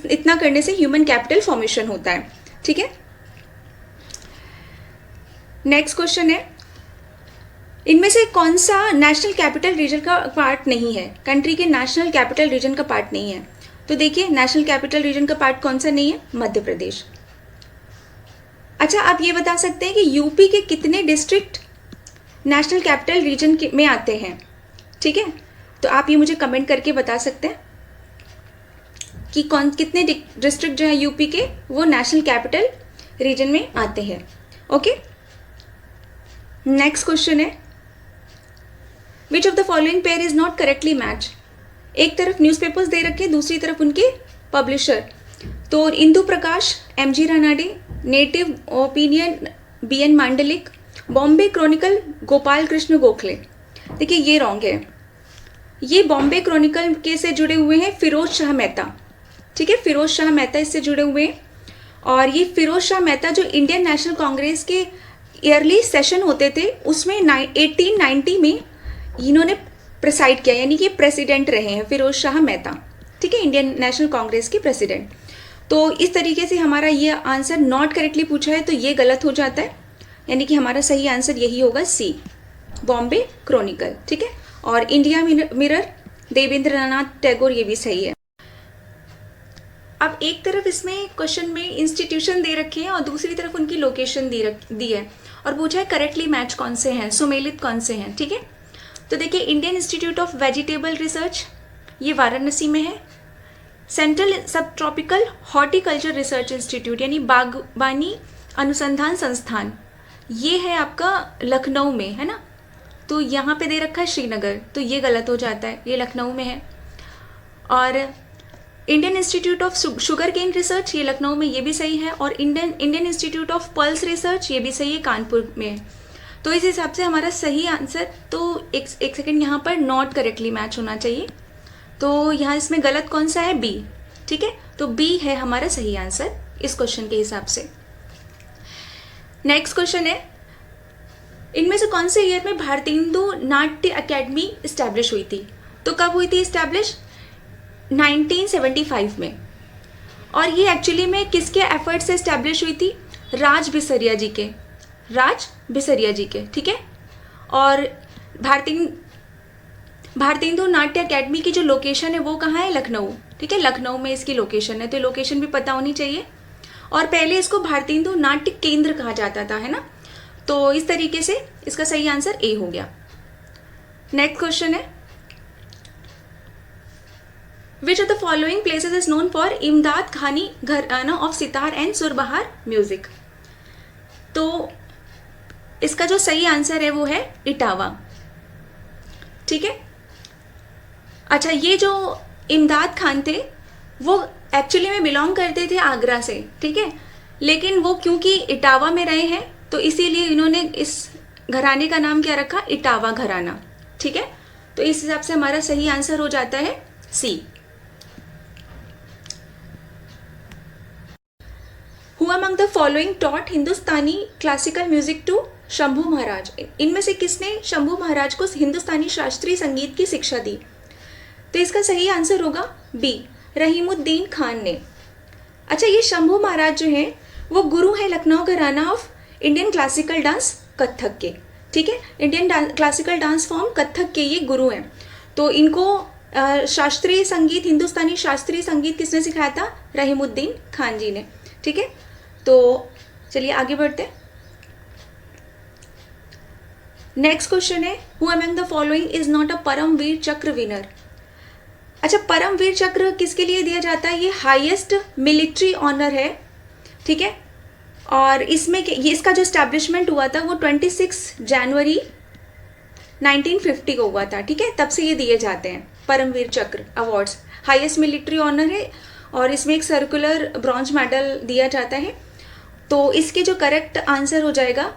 इतना करने से ह्यूमन कैपिटल फॉर्मेशन होता है। ठीक है, नेक्स्ट क्वेश्चन है, इनमें से कौन सा नेशनल कैपिटल रीजन का पार्ट नहीं है, कंट्री के नेशनल कैपिटल रीजन का पार्ट नहीं है। तो देखिए, नेशनल कैपिटल रीजन का पार्ट कौन सा नहीं है, मध्य प्रदेश। अच्छा, आप ये बता सकते हैं कि यूपी के कितने डिस्ट्रिक्ट नेशनल कैपिटल रीजन में आते हैं। ठीक है, तो आप ये मुझे कमेंट करके बता सकते हैं कि कितने डिस्ट्रिक्ट जो है यूपी के वो नेशनल कैपिटल रीजन में आते हैं। ओके, नेक्स्ट क्वेश्चन है, which of the following pair is not correctly match. एक तरफ न्यूज़पेपर्स दे रखे, दूसरी तरफ उनके पब्लिशर। तो Indu Prakash, MG Ranade, native opinion BN Mandlik, Bombay Chronicle Gopal Krishna Gokhale. देखिए, ये रॉन्ग है, ये बॉम्बे क्रॉनिकल के से जुड़े हुए हैं फिरोज शाह मेहता। ठीक है, फिरोज शाह मेहता इससे जुड़े हुए हैं, और ये फिरोज शाह मेहता जो इंडियन नेशनल कांग्रेस के ईयरली सेशन होते थे उसमें 1890 में इन्होंने प्रेसाइड किया, यानी कि प्रेसिडेंट रहे हैं फिरोज शाह मेहता। ठीक है, इंडियन नेशनल कांग्रेस के प्रेसिडेंट। तो इस तरीके से हमारा ये आंसर नॉट करेक्टली पूछा है, तो ये गलत हो जाता है, यानी कि हमारा सही आंसर यही होगा सी, बॉम्बे क्रॉनिकल। ठीक है, और इंडिया मिरर देवेंद्रनाथ टैगोर, ये भी सही है। अब एक तरफ इसमें क्वेश्चन में इंस्टीट्यूशन दे रखे हैं और दूसरी तरफ उनकी लोकेशन दी है, और पूछा है करेक्टली मैच कौन से हैं, सुमेलित कौन से हैं। ठीक है, तो देखिए, Indian institute of vegetable research ये वाराणसी में है, सेंट्रल सब ट्रॉपिकल हॉर्टिकल्चर रिसर्च इंस्टीट्यूट यानी बागवानी अनुसंधान संस्थान ये है आपका लखनऊ में, है ना, तो यहाँ पे दे रखा है श्रीनगर, तो ये गलत हो जाता है, ये लखनऊ में है। और Indian institute of sugarcane research ये लखनऊ में, ये भी सही है, और Indian institute of pulse research ये भी सही है, कानपुर में है। तो इस हिसाब से हमारा सही आंसर, तो एक सेकेंड, यहाँ पर नॉट करेक्टली मैच होना चाहिए, तो यहाँ इसमें गलत कौन सा है, बी। ठीक है, तो बी है हमारा सही आंसर इस क्वेश्चन के हिसाब से। नेक्स्ट क्वेश्चन है, इनमें से कौन से ईयर में भारतेंदु नाट्य अकेडमी इस्टेब्लिश हुई थी। तो कब हुई थी इस्टेब्लिश, 1975 में, और ये एक्चुअली में किसके एफर्ट से इस्टेब्लिश हुई थी, राज बिसरिया जी के। ठीक है, और भारतेंदु नाट्य अकेडमी की जो लोकेशन है वो कहाँ है, लखनऊ। ठीक है, लखनऊ में इसकी लोकेशन है, तो लोकेशन भी पता होनी चाहिए। और पहले इसको भारतेंदु नाट्य केंद्र कहा जाता था, है ना, तो इस तरीके से इसका सही आंसर ए हो गया। नेक्स्ट क्वेश्चन है, which of the following places is known for इमदाद खानी घराना of sitar and surbahar music. तो इसका जो सही आंसर है वो है इटावा। ठीक है, अच्छा, ये जो इमदाद खान थे वो एक्चुअली में बिलोंग करते थे आगरा से। ठीक है, लेकिन वो क्योंकि इटावा में रहे हैं तो इसीलिए इन्होंने इस घराने का नाम क्या रखा, इटावा घराना। ठीक है, तो इस हिसाब से हमारा सही आंसर हो जाता है C. Who among the following taught Hindustani classical music to Shambhu Maharaj, इनमें से किसने शंभू महाराज को हिंदुस्तानी शास्त्रीय संगीत की शिक्षा दी? तो इसका सही आंसर होगा बी, रहीमुद्दीन खान ने। अच्छा, ये शंभू महाराज जो हैं वो गुरु हैं लखनऊ घराना of Indian classical dance Kathak के, ठीक है, Indian classical dance form Kathak के ये गुरु हैं। तो इनको शास्त्रीय संगीत, हिंदुस्तानी शास्त्रीय संगीत किसने सिखाया था? रहीमुद्दीन खान जी ने, ठीक है। तो चलिए आगे बढ़ते हैं। नेक्स्ट क्वेश्चन है, who among the following is not a Paramvir चक्र विनर? अच्छा, परमवीर चक्र किसके लिए दिया जाता है? ये हाईएस्ट मिलिट्री ऑनर है, ठीक है। और इसमें ये इसका जो स्टैब्लिशमेंट हुआ था वो 26 जनवरी 1950 को हुआ था, ठीक है। तब से ये दिए जाते हैं परमवीर चक्र अवार्ड्स, हाईएस्ट मिलिट्री ऑनर है और इसमें एक सर्कुलर ब्रॉन्ज मेडल दिया जाता है। तो इसके जो करेक्ट आंसर हो जाएगा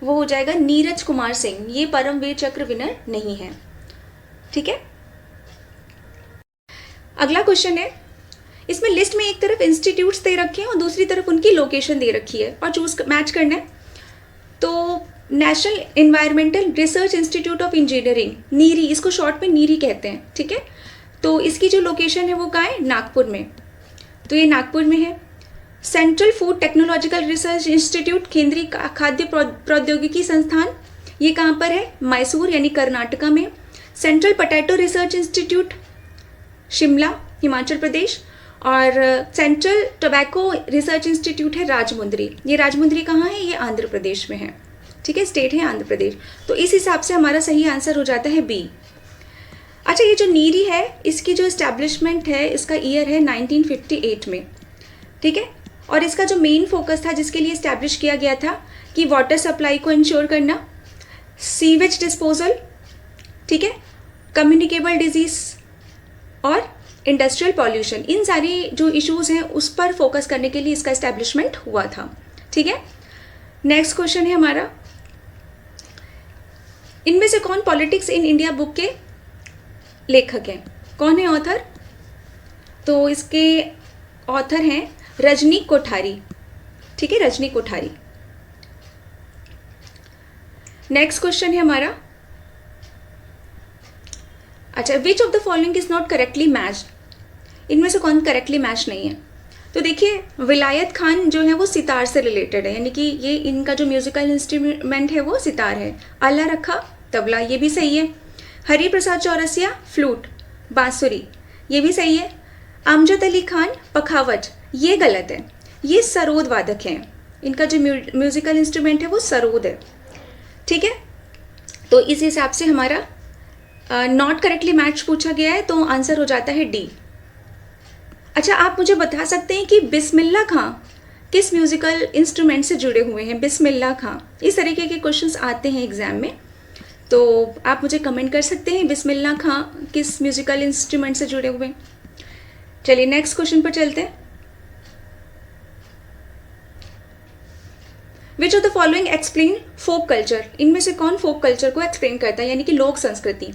वो हो जाएगा नीरज कुमार सिंह, ये परमवीर चक्र विनर नहीं है, ठीक है। अगला क्वेश्चन है, इसमें लिस्ट में एक तरफ इंस्टीट्यूट्स दे रखे हैं और दूसरी तरफ उनकी लोकेशन दे रखी है और चूज मैच करना है। तो national environmental research institute of engineering, NEERI, इसको शॉर्ट में नीरी कहते हैं, ठीक है। तो इसकी जो लोकेशन है वो कहाँ है? नागपुर में। तो ये नागपुर में है। Central food technological research institute, केंद्रीय खाद्य प्रौद्योगिकी संस्थान, ये कहाँ पर है? मैसूर यानी कर्नाटका में। Central potato research institute, Shimla, Himachal Pradesh. और सेंट्रल टोबैको रिसर्च इंस्टीट्यूट है राजमुंद्री, ये राजमुंद्री कहाँ है? ये आंध्र प्रदेश में है, ठीक है, स्टेट है आंध्र प्रदेश। तो इस हिसाब से हमारा सही आंसर हो जाता है बी। अच्छा, ये जो नीरी है इसकी जो इस्टेब्लिशमेंट है इसका ईयर है 1958 में, ठीक है। और इसका जो मेन फोकस था जिसके लिए इस्टेब्लिश किया गया था कि वाटर सप्लाई को इंश्योर करना, सीवेज डिस्पोजल, ठीक है, कम्युनिकेबल डिजीज और इंडस्ट्रियल पॉल्यूशन, इन सारी जो इश्यूज हैं उस पर फोकस करने के लिए इसका इस्टेब्लिशमेंट हुआ था, ठीक है। नेक्स्ट क्वेश्चन है हमारा, इनमें से कौन पॉलिटिक्स इन इंडिया बुक के लेखक हैं? कौन है ऑथर? तो इसके ऑथर हैं रजनी कोठारी, ठीक है, रजनी कोठारी। नेक्स्ट क्वेश्चन है हमारा, अच्छा, विच of the following is not correctly matched? इनमें से कौन करेक्टली मैच नहीं है? तो देखिए, विलायत खान जो है वो सितार से रिलेटेड है, यानी कि ये इनका जो म्यूजिकल इंस्ट्रूमेंट है वो सितार है। आला रखा तबला, ये भी सही है। हरि प्रसाद चौरसिया फ्लूट, बांसुरी, ये भी सही है। अमजद अली खान पखावज, ये गलत है, ये सरोद वादक हैं, इनका जो म्यूजिकल इंस्ट्रूमेंट है वो सरोद है, ठीक है। तो इस हिसाब से हमारा नॉट करेक्टली मैच पूछा गया है, तो आंसर हो जाता है डी। अच्छा, आप मुझे बता सकते हैं कि बिस्मिल्लाह खां किस म्यूजिकल इंस्ट्रूमेंट से जुड़े हुए हैं? बिस्मिल्लाह खां, इस तरीके के क्वेश्चंस आते हैं एग्जाम में, तो आप मुझे कमेंट कर सकते हैं बिस्मिल्लाह खां किस म्यूजिकल इंस्ट्रूमेंट से जुड़े हुए हैं। चलिए नेक्स्ट क्वेश्चन पर चलते हैं। Which of the following explain folk culture? इनमें से कौन फोक कल्चर को एक्सप्लेन करता है, यानी कि लोक संस्कृति?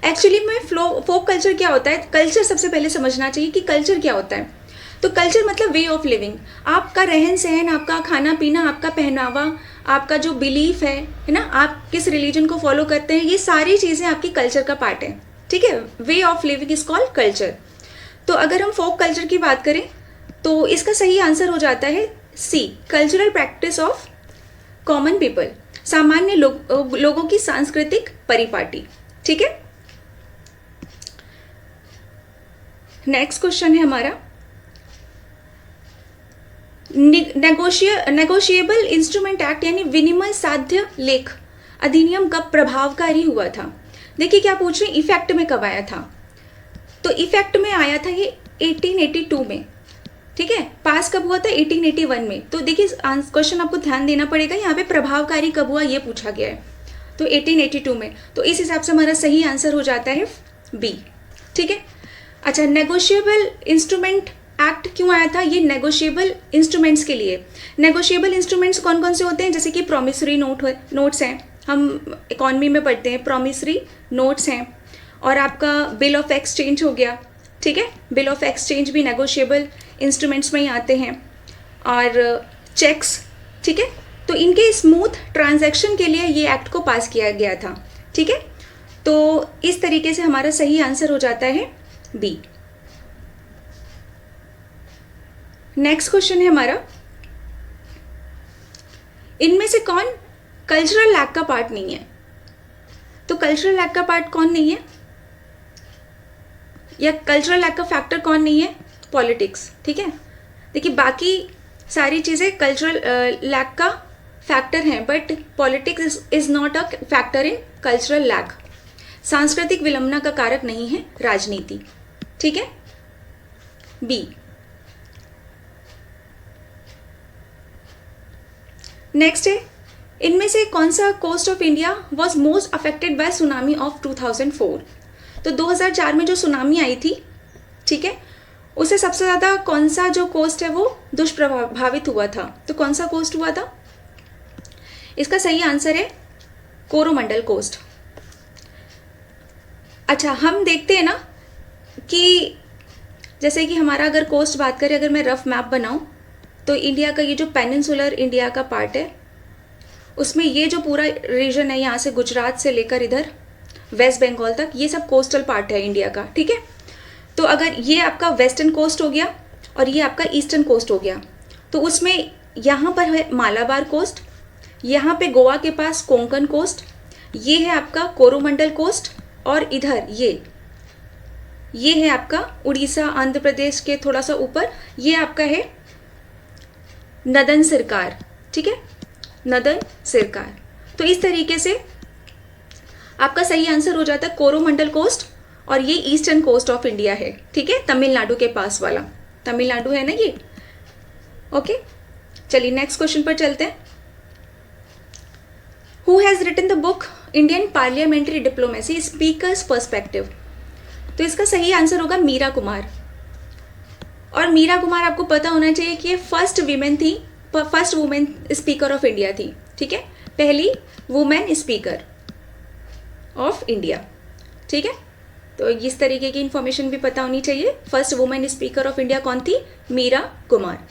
एक्चुअली में फोक कल्चर क्या होता है? कल्चर सबसे पहले समझना चाहिए कि कल्चर क्या होता है। तो कल्चर मतलब वे ऑफ लिविंग, आपका रहन सहन, आपका खाना पीना, आपका पहनावा, आपका जो बिलीफ है ना, आप किस रिलीजन को फॉलो करते हैं, ये सारी चीज़ें आपकी कल्चर का पार्ट है, ठीक है। Way of living is called culture. तो अगर हम फोक कल्चर की बात करें तो इसका सही आंसर हो जाता है C, cultural practice of common people, सामान्य लोगों की सांस्कृतिक परिपाटी, ठीक है। नेक्स्ट क्वेश्चन है हमारा, नेगोशिएबल इंस्ट्रूमेंट एक्ट यानी विनिमय साध्य लेख अधिनियम कब प्रभावकारी हुआ था? देखिए क्या पूछ रहे हैं, इफेक्ट में कब आया था? तो इफेक्ट में आया था ये 1882 में, ठीक है। पास कब हुआ था? 1881 में। तो देखिए क्वेश्चन आपको ध्यान देना पड़ेगा, यहाँ पे प्रभावकारी कब हुआ ये पूछा गया है, तो 1882 में। तो इस हिसाब से हमारा सही आंसर हो जाता है बी, ठीक है। अच्छा, नेगोशिएबल इंस्ट्रूमेंट एक्ट क्यों आया था? ये नेगोशिएबल इंस्ट्रूमेंट्स के लिए। नेगोशिएबल इंस्ट्रूमेंट्स कौन कौन से होते हैं? जैसे कि प्रॉमिसरी नोट्स हैं, हम इकॉनमी में पढ़ते हैं, प्रॉमिसरी नोट्स हैं, और आपका बिल ऑफ एक्सचेंज हो गया, ठीक है। बिल ऑफ एक्सचेंज भी नेगोशिएबल इंस्ट्रूमेंट्स में ही आते हैं। और चेक्स, ठीक है। तो इनके स्मूथ ट्रांजैक्शन के लिए ये एक्ट को पास किया गया था, ठीक है। तो इस तरीके से हमारा सही आंसर हो जाता है बी। नेक्स्ट क्वेश्चन है हमारा, इनमें से कौन कल्चरल लैग का पार्ट नहीं है? तो कल्चरल लैग का पार्ट कौन नहीं है, या कल्चरल लैग का फैक्टर कौन नहीं है? पॉलिटिक्स, ठीक है। देखिए बाकी सारी चीज़ें कल्चरल लैग का फैक्टर हैं, but politics is not a factor in cultural lag. सांस्कृतिक विलंबना का कारक नहीं है राजनीति, ठीक है, बी। नेक्स्ट है, इनमें से कौन सा coast of India was most affected by tsunami of 2004? तो 2004 में जो सुनामी आई थी, ठीक है, उससे सबसे ज़्यादा कौन सा जो कोस्ट है वो दुष्प्रभावित हुआ था? तो कौन सा कोस्ट हुआ था? इसका सही आंसर है कोरोमंडल कोस्ट। अच्छा, हम देखते हैं ना कि जैसे कि हमारा अगर कोस्ट बात करें, अगर मैं रफ मैप बनाऊं तो इंडिया का ये जो पेनिनसुलर इंडिया का पार्ट है, उसमें ये जो पूरा रीजन है, यहाँ से गुजरात से लेकर इधर वेस्ट बंगाल तक, ये सब कोस्टल पार्ट है इंडिया का, ठीक है। तो अगर ये आपका वेस्टर्न कोस्ट हो गया और ये आपका ईस्टर्न कोस्ट हो गया, तो उसमें यहाँ पर है मालाबार कोस्ट, यहाँ पे गोवा के पास कोंकण कोस्ट, ये है आपका कोरोमंडल कोस्ट, और इधर ये है आपका उड़ीसा आंध्र प्रदेश के थोड़ा सा ऊपर, ये आपका है नदन सिरकार, ठीक है, नदन सिरकार। तो इस तरीके से आपका सही आंसर हो जाता है कोरोमंडल कोस्ट, और ये ईस्टर्न कोस्ट ऑफ इंडिया है, ठीक है, तमिलनाडु के पास वाला, तमिलनाडु है ना ये, ओके। चलिए नेक्स्ट क्वेश्चन पर चलते हैं। Who has written the book Indian parliamentary diplomacy speakers perspective? तो इसका सही आंसर होगा मीरा कुमार। और मीरा कुमार आपको पता होना चाहिए कि ये first women speaker of India थी, ठीक है, पहली वुमेन स्पीकर ऑफ इंडिया, ठीक है। तो इस तरीके की इंफॉर्मेशन भी पता होनी चाहिए। First women speaker of India कौन थी? मीरा कुमार।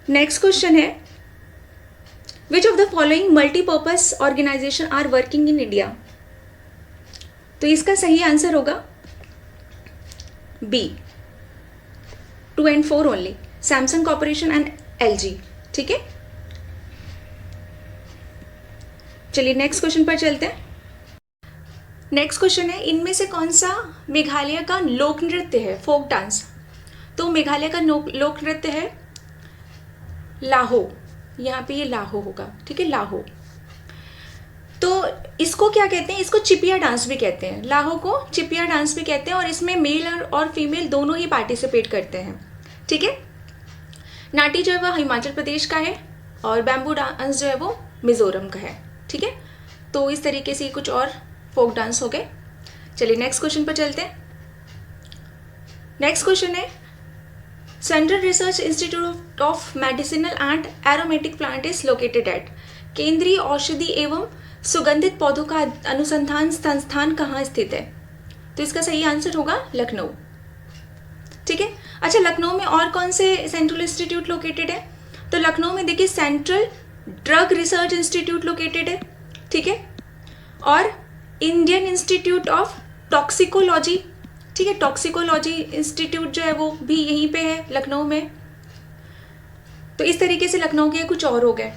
नेक्स्ट क्वेश्चन है, which of the following multipurpose organisation are working in India? तो इसका सही आंसर होगा B, 2 and 4 only, Samsung corporation and LG, ठीक है। चलिए नेक्स्ट क्वेश्चन पर चलते हैं। नेक्स्ट क्वेश्चन है, इनमें से कौन सा मेघालय का लोक नृत्य है, फोक डांस? तो मेघालय का लोक नृत्य है लाहो, यहाँ पे ये लाहो होगा, ठीक है, लाहो। तो इसको क्या कहते हैं? इसको चिपिया डांस भी कहते हैं, लाहो को चिपिया डांस भी कहते हैं, और इसमें मेल और फीमेल दोनों ही पार्टिसिपेट करते हैं, ठीक है। नाटी जो है वह हिमाचल प्रदेश का है, और बैम्बू डांस जो है वो मिजोरम का है, ठीक है। तो इस तरीके से कुछ और फोक डांस हो गए। चलिए नेक्स्ट क्वेश्चन पर चलते हैं। नेक्स्ट क्वेश्चन है, central research institute of medicinal and aromatic plant is located at? केंद्रीय औषधि एवं सुगंधित पौधों का अनुसंधान संस्थान कहाँ स्थित है? तो इसका सही आंसर होगा लखनऊ, ठीक है। अच्छा, लखनऊ में और कौन से सेंट्रल इंस्टीट्यूट लोकेटेड है? तो लखनऊ में देखिए central drug research institute located है, ठीक है, और इंडियन इंस्टीट्यूट ऑफ टॉक्सिकोलॉजी, ठीक है, टॉक्सिकोलॉजी इंस्टीट्यूट जो है वो भी यहीं पे है लखनऊ में। तो इस तरीके से लखनऊ के कुछ और हो गए।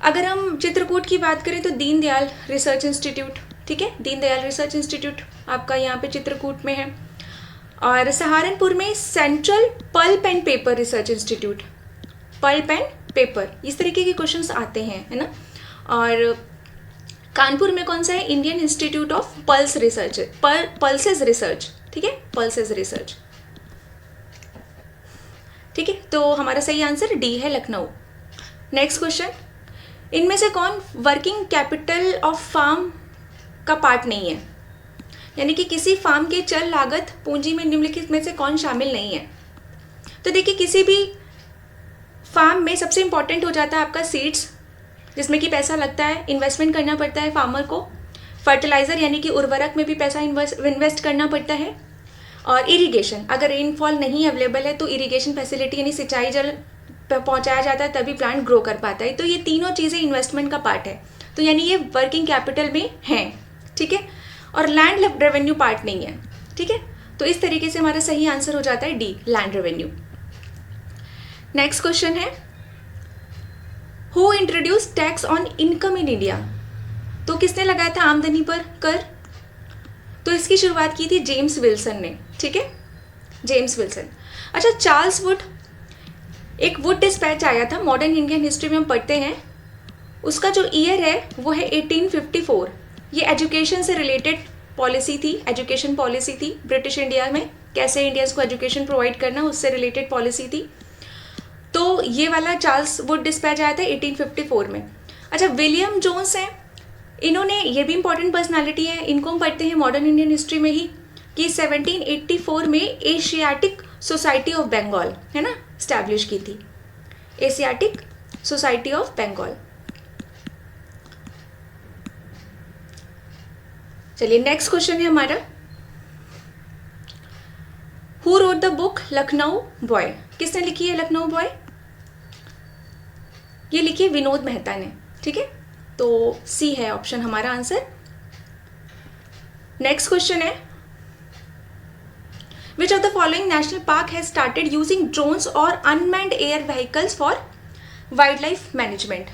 अगर हम चित्रकूट की बात करें तो दीनदयाल रिसर्च इंस्टीट्यूट, ठीक है, दीनदयाल रिसर्च इंस्टीट्यूट आपका यहाँ पे चित्रकूट में है। और सहारनपुर में central pulp and paper research institute, pulp and paper, इस तरीके के क्वेश्चंस आते हैं, है ना। और कानपुर में कौन सा है? Indian institute of pulse research, pulses research, ठीक है, पल्सेस रिसर्च, ठीक है। तो हमारा सही आंसर डी है, लखनऊ। नेक्स्ट क्वेश्चन, इनमें से कौन वर्किंग कैपिटल ऑफ फार्म का पार्ट नहीं है? यानी कि किसी फार्म के चल लागत पूंजी में निम्नलिखित में से कौन शामिल नहीं है? तो देखिए, किसी भी फार्म में सबसे इंपॉर्टेंट हो जाता है आपका सीड्स, जिसमें कि पैसा लगता है, इन्वेस्टमेंट करना पड़ता है फार्मर को। फर्टिलाइज़र यानी कि उर्वरक में भी पैसा इन्वेस्ट करना पड़ता है। और इरिगेशन, अगर रेनफॉल नहीं अवेलेबल है तो इरिगेशन फैसिलिटी यानी सिंचाई जल पहुंचाया जाता है तभी प्लांट ग्रो कर पाता है। तो ये तीनों चीज़ें इन्वेस्टमेंट का पार्ट है, तो यानी ये वर्किंग कैपिटल में हैं, ठीक है। और लैंड रेवेन्यू पार्ट नहीं है, ठीक है। तो इस तरीके से हमारा सही आंसर हो जाता है D, land revenue. Next question है, who introduce tax on income in India? तो किसने लगाया था आमदनी पर कर? तो इसकी शुरुआत की थी जेम्स विल्सन ने, ठीक है, जेम्स विल्सन। अच्छा, चार्ल्स वुड, एक वुड डिस्पैच आया था, मॉडर्न इंडियन हिस्ट्री में हम पढ़ते हैं, उसका जो ईयर है वो है 1854। ये एजुकेशन से रिलेटेड पॉलिसी थी, एजुकेशन पॉलिसी थी ब्रिटिश इंडिया में, कैसे इंडियंस को एजुकेशन प्रोवाइड करना, उससे रिलेटेड पॉलिसी थी। तो ये वाला चार्ल्स वुड डिस्पैच आया था 1854 में। अच्छा, विलियम जोन्स हैं, इन्होंने, ये भी इंपॉर्टेंट पर्सनालिटी है, इनको हम पढ़ते हैं मॉडर्न इंडियन हिस्ट्री में ही, कि 1784 में एशियाटिक सोसाइटी ऑफ बंगाल, है ना, स्टैब्लिश की थी, एशियाटिक सोसाइटी ऑफ बंगाल। चलिए नेक्स्ट क्वेश्चन है हमारा, who wrote the book Lucknow boy? किसने लिखी है लखनऊ बॉय? ये लिखी है विनोद मेहता ने, ठीक है। तो सी है ऑप्शन हमारा आंसर। नेक्स्ट क्वेश्चन है, which of the following national park has started using drones और unmanned air vehicles for wildlife management?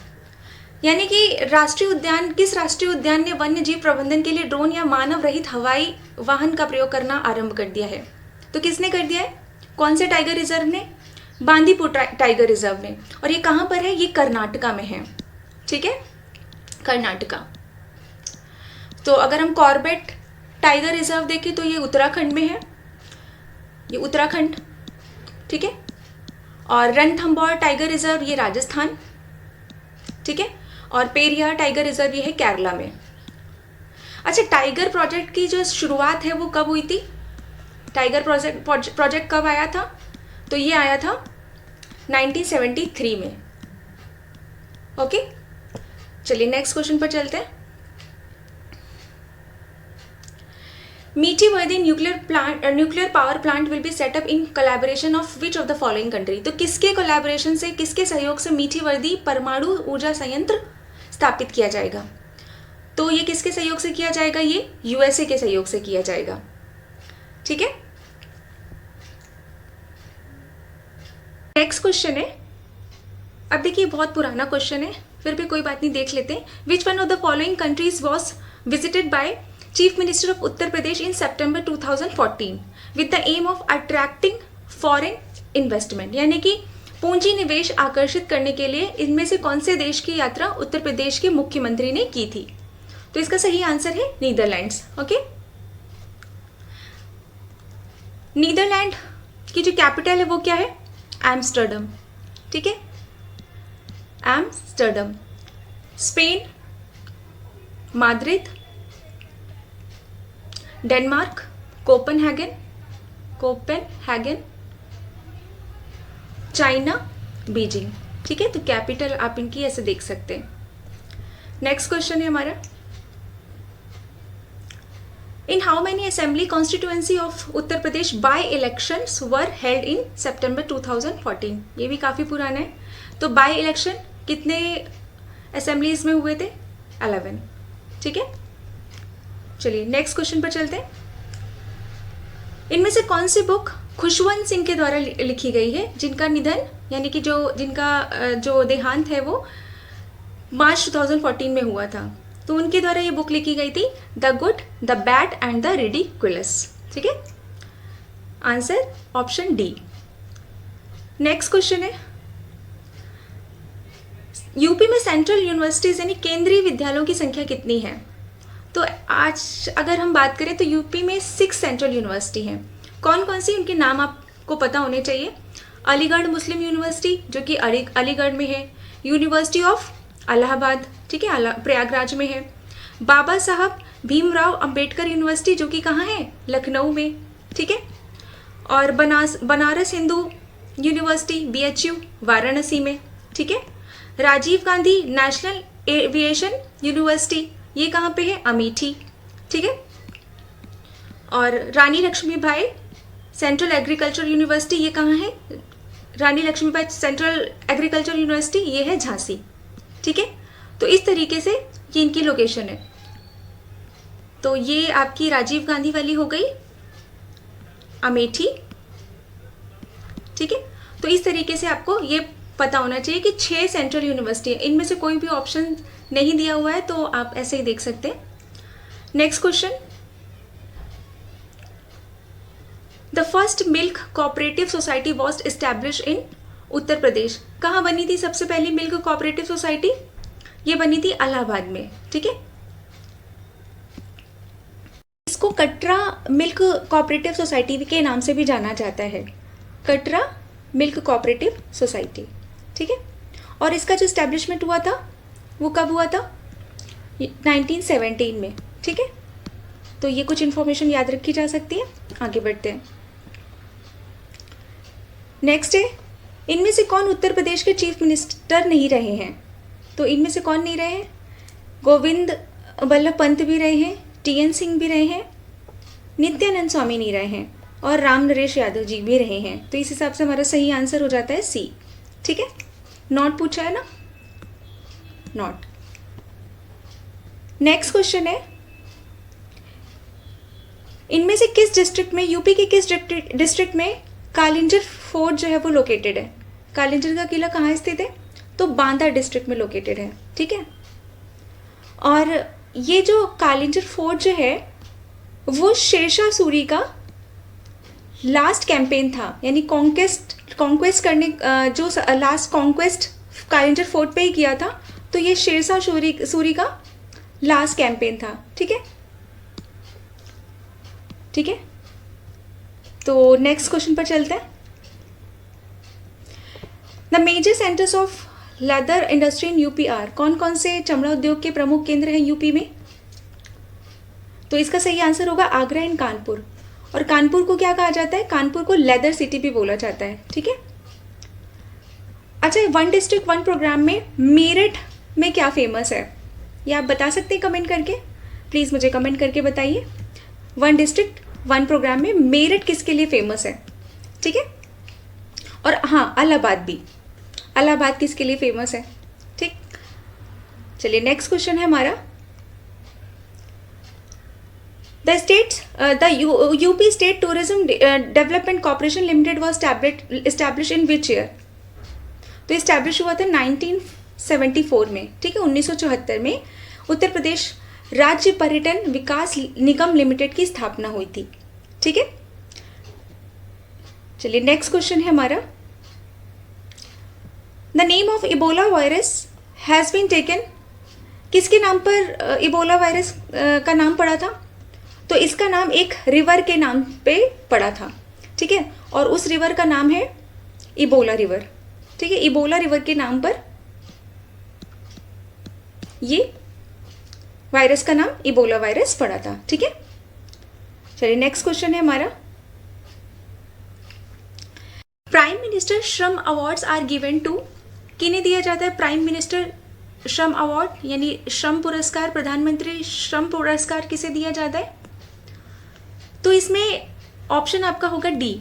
यानी कि राष्ट्रीय उद्यान, किस राष्ट्रीय उद्यान ने वन्य जीव प्रबंधन के लिए ड्रोन या मानव रहित हवाई वाहन का प्रयोग करना आरंभ कर दिया है? तो किसने कर दिया है? कौन से टाइगर रिजर्व ने? बांदीपुर टाइगर रिजर्व ने। और ये कहाँ पर है? ये कर्नाटका में है, ठीक है, कर्नाटका। तो अगर हम कॉर्बेट टाइगर रिजर्व देखें तो ये उत्तराखंड में है, ये उत्तराखंड, ठीक है। और रणथंभौर टाइगर रिजर्व ये राजस्थान, ठीक है। और पेरियार टाइगर रिजर्व ये है केरला में। अच्छा, टाइगर प्रोजेक्ट की जो शुरुआत है वो कब हुई थी? टाइगर प्रोजेक्ट कब आया था? तो ये आया था 1973 में, ओके। चलिए नेक्स्ट क्वेश्चन पर चलते हैं। Mithivirdi nuclear power plant will be setup in collaboration of which of the following country? तो किसके कोलैबोरेशन से, किसके सहयोग से मीठीवर्दी परमाणु ऊर्जा संयंत्र स्थापित किया जाएगा? तो ये किसके सहयोग से किया जाएगा? ये यूएसए के सहयोग से किया जाएगा, ठीक है। नेक्स्ट क्वेश्चन है, अब देखिए बहुत पुराना क्वेश्चन है, फिर भी कोई बात नहीं, देख लेते हैं। Which one of the following countries was visited by chief minister of Uttar Pradesh in September 2014 with the aim of attracting foreign investment? यानी कि पूंजी निवेश आकर्षित करने के लिए इनमें से कौन से देश की यात्रा उत्तर प्रदेश के मुख्यमंत्री ने की थी? तो इसका सही आंसर है नीदरलैंड्स, ओके। नीदरलैंड की जो कैपिटल है वो क्या है? एम्स्टर्डम, ठीक है, Amsterdam. Spain Madrid, Denmark Copenhagen, China Beijing, ठीक है। तो कैपिटल आप इनकी ऐसे देख सकते हैं। नेक्स्ट क्वेश्चन है हमारा, in how many assembly constituency of Uttar Pradesh by elections were held in September 2014? ये भी काफ़ी पुराना है। तो बाय इलेक्शन कितने असेंबलीज में हुए थे? 11, ठीक है। चलिए नेक्स्ट क्वेश्चन पर चलते हैं। इनमें से कौन सी बुक खुशवंत सिंह के द्वारा लिखी गई है, जिनका निधन यानी कि जिनका जो देहांत है वो मार्च 2014 में हुआ था? तो उनके द्वारा ये बुक लिखी गई थी, the good, the bad and the ridiculous, ठीक है। Answer option D. Next question है, यूपी में सेंट्रल यूनिवर्सिटीज यानी केंद्रीय विद्यालयों की संख्या कितनी है? तो आज अगर हम बात करें तो यूपी में 6 सेंट्रल यूनिवर्सिटी हैं। कौन कौन सी, उनके नाम आपको पता होने चाहिए। अलीगढ़ मुस्लिम यूनिवर्सिटी जो कि अलीगढ़ में है, यूनिवर्सिटी ऑफ इलाहाबाद, ठीक है, प्रयागराज में है, बाबा साहब भीमराव अंबेडकर यूनिवर्सिटी जो कि कहाँ है? लखनऊ में, ठीक है, और बनारस हिंदू यूनिवर्सिटी BHU वाराणसी में, ठीक है। Rajiv Gandhi national aviation university ये कहाँ पे है? अमेठी, ठीक है। और Rani Lakshmibai central agriculture university ये कहाँ है? Rani Lakshmibai central agriculture university ये है झांसी, ठीक है। तो इस तरीके से ये इनकी लोकेशन है। तो ये आपकी राजीव गांधी वाली हो गई, अमेठी, ठीक है। तो इस तरीके से आपको ये पता होना चाहिए कि 6 सेंट्रल यूनिवर्सिटी है, इनमें से कोई भी ऑप्शन नहीं दिया हुआ है तो आप ऐसे ही देख सकते हैं। Next question, the first milk cooperative society was establish in Uttar Pradesh. कहाँ बनी थी सबसे पहली मिल्क कोऑपरेटिव सोसाइटी? ये बनी थी इलाहाबाद में, ठीक है। इसको कटरा मिल्क कोऑपरेटिव सोसाइटी के नाम से भी जाना जाता है, कटरा मिल्क कोऑपरेटिव सोसाइटी, ठीक है। और इसका जो एस्टैब्लिशमेंट हुआ था वो कब हुआ था? 1917 में, ठीक है। तो ये कुछ इन्फॉर्मेशन याद रखी जा सकती है। आगे बढ़ते हैं। नेक्स्ट है, इनमें से कौन उत्तर प्रदेश के चीफ मिनिस्टर नहीं रहे हैं? तो इनमें से कौन नहीं रहे हैं? गोविंद बल्लभ पंत भी रहे हैं, TN सिंह भी रहे हैं, नित्यानंद स्वामी नहीं रहे हैं, और राम नरेश यादव जी भी रहे हैं। तो इस हिसाब से हमारा सही आंसर हो जाता है C, ठीक है। नॉट पूछा है ना, नॉट। नेक्स्ट क्वेश्चन है, इनमें से किस डिस्ट्रिक्ट में, यूपी के किस डिस्ट्रिक्ट में कालिंजर फोर्ट जो है वो लोकेटेड है? कालिंजर का किला कहाँ स्थित है? तो बांदा डिस्ट्रिक्ट में लोकेटेड है, ठीक है। और ये जो कालिंजर फोर्ट जो है वो शेरशाह सूरी का लास्ट कैंपेन था, यानी कॉन्क्वेस्ट करने जो लास्ट कॉन्क्वेस्ट कालिंजर फोर्ट पे ही किया था। तो ये शेरशाह सूरी का लास्ट कैंपेन था, ठीक है, ठीक है। तो नेक्स्ट क्वेश्चन पर चलते हैं। The major centres of leather industry in UP are. कौन कौन से चमड़ा उद्योग के प्रमुख केंद्र हैं यूपी में? तो इसका सही आंसर होगा आगरा एंड कानपुर। और कानपुर को क्या कहा जाता है? कानपुर को लेदर सिटी भी बोला जाता है, ठीक है। अच्छा, वन डिस्ट्रिक्ट वन प्रोग्राम में मेरठ में क्या फेमस है? ये आप बता सकते हैं कमेंट करके, प्लीज़ मुझे कमेंट करके बताइए। वन डिस्ट्रिक्ट वन प्रोग्राम में मेरठ किसके लिए फेमस है, ठीक है। और हाँ, इलाहाबाद भी, इलाहाबाद किसके लिए फेमस है, ठीक। चलिए नेक्स्ट क्वेश्चन है हमारा, the UP state tourism development corporation limited was establish in which year? तो एस्टैब्लिश हुआ था 1974 में, ठीक है। 1974 में उत्तर प्रदेश राज्य पर्यटन विकास निगम लिमिटेड की स्थापना हुई थी, ठीक है। चलिए नेक्स्ट क्वेश्चन है हमारा, the name of Ebola virus has been taken. किसके नाम पर इबोला वायरस का नाम पड़ा था? तो इसका नाम एक रिवर के नाम पे पड़ा था, ठीक है। और उस रिवर का नाम है इबोला रिवर, ठीक है। इबोला रिवर के नाम पर ये वायरस का नाम इबोला वायरस पड़ा था, ठीक है। चलिए नेक्स्ट क्वेश्चन है हमारा, प्राइम मिनिस्टर श्रम अवार्ड्स आर गिवन टू। किन्हें दिया जाता है प्राइम मिनिस्टर श्रम अवार्ड, यानी श्रम पुरस्कार? प्रधानमंत्री श्रम पुरस्कार किसे दिया जाता है? तो इसमें ऑप्शन आपका होगा D,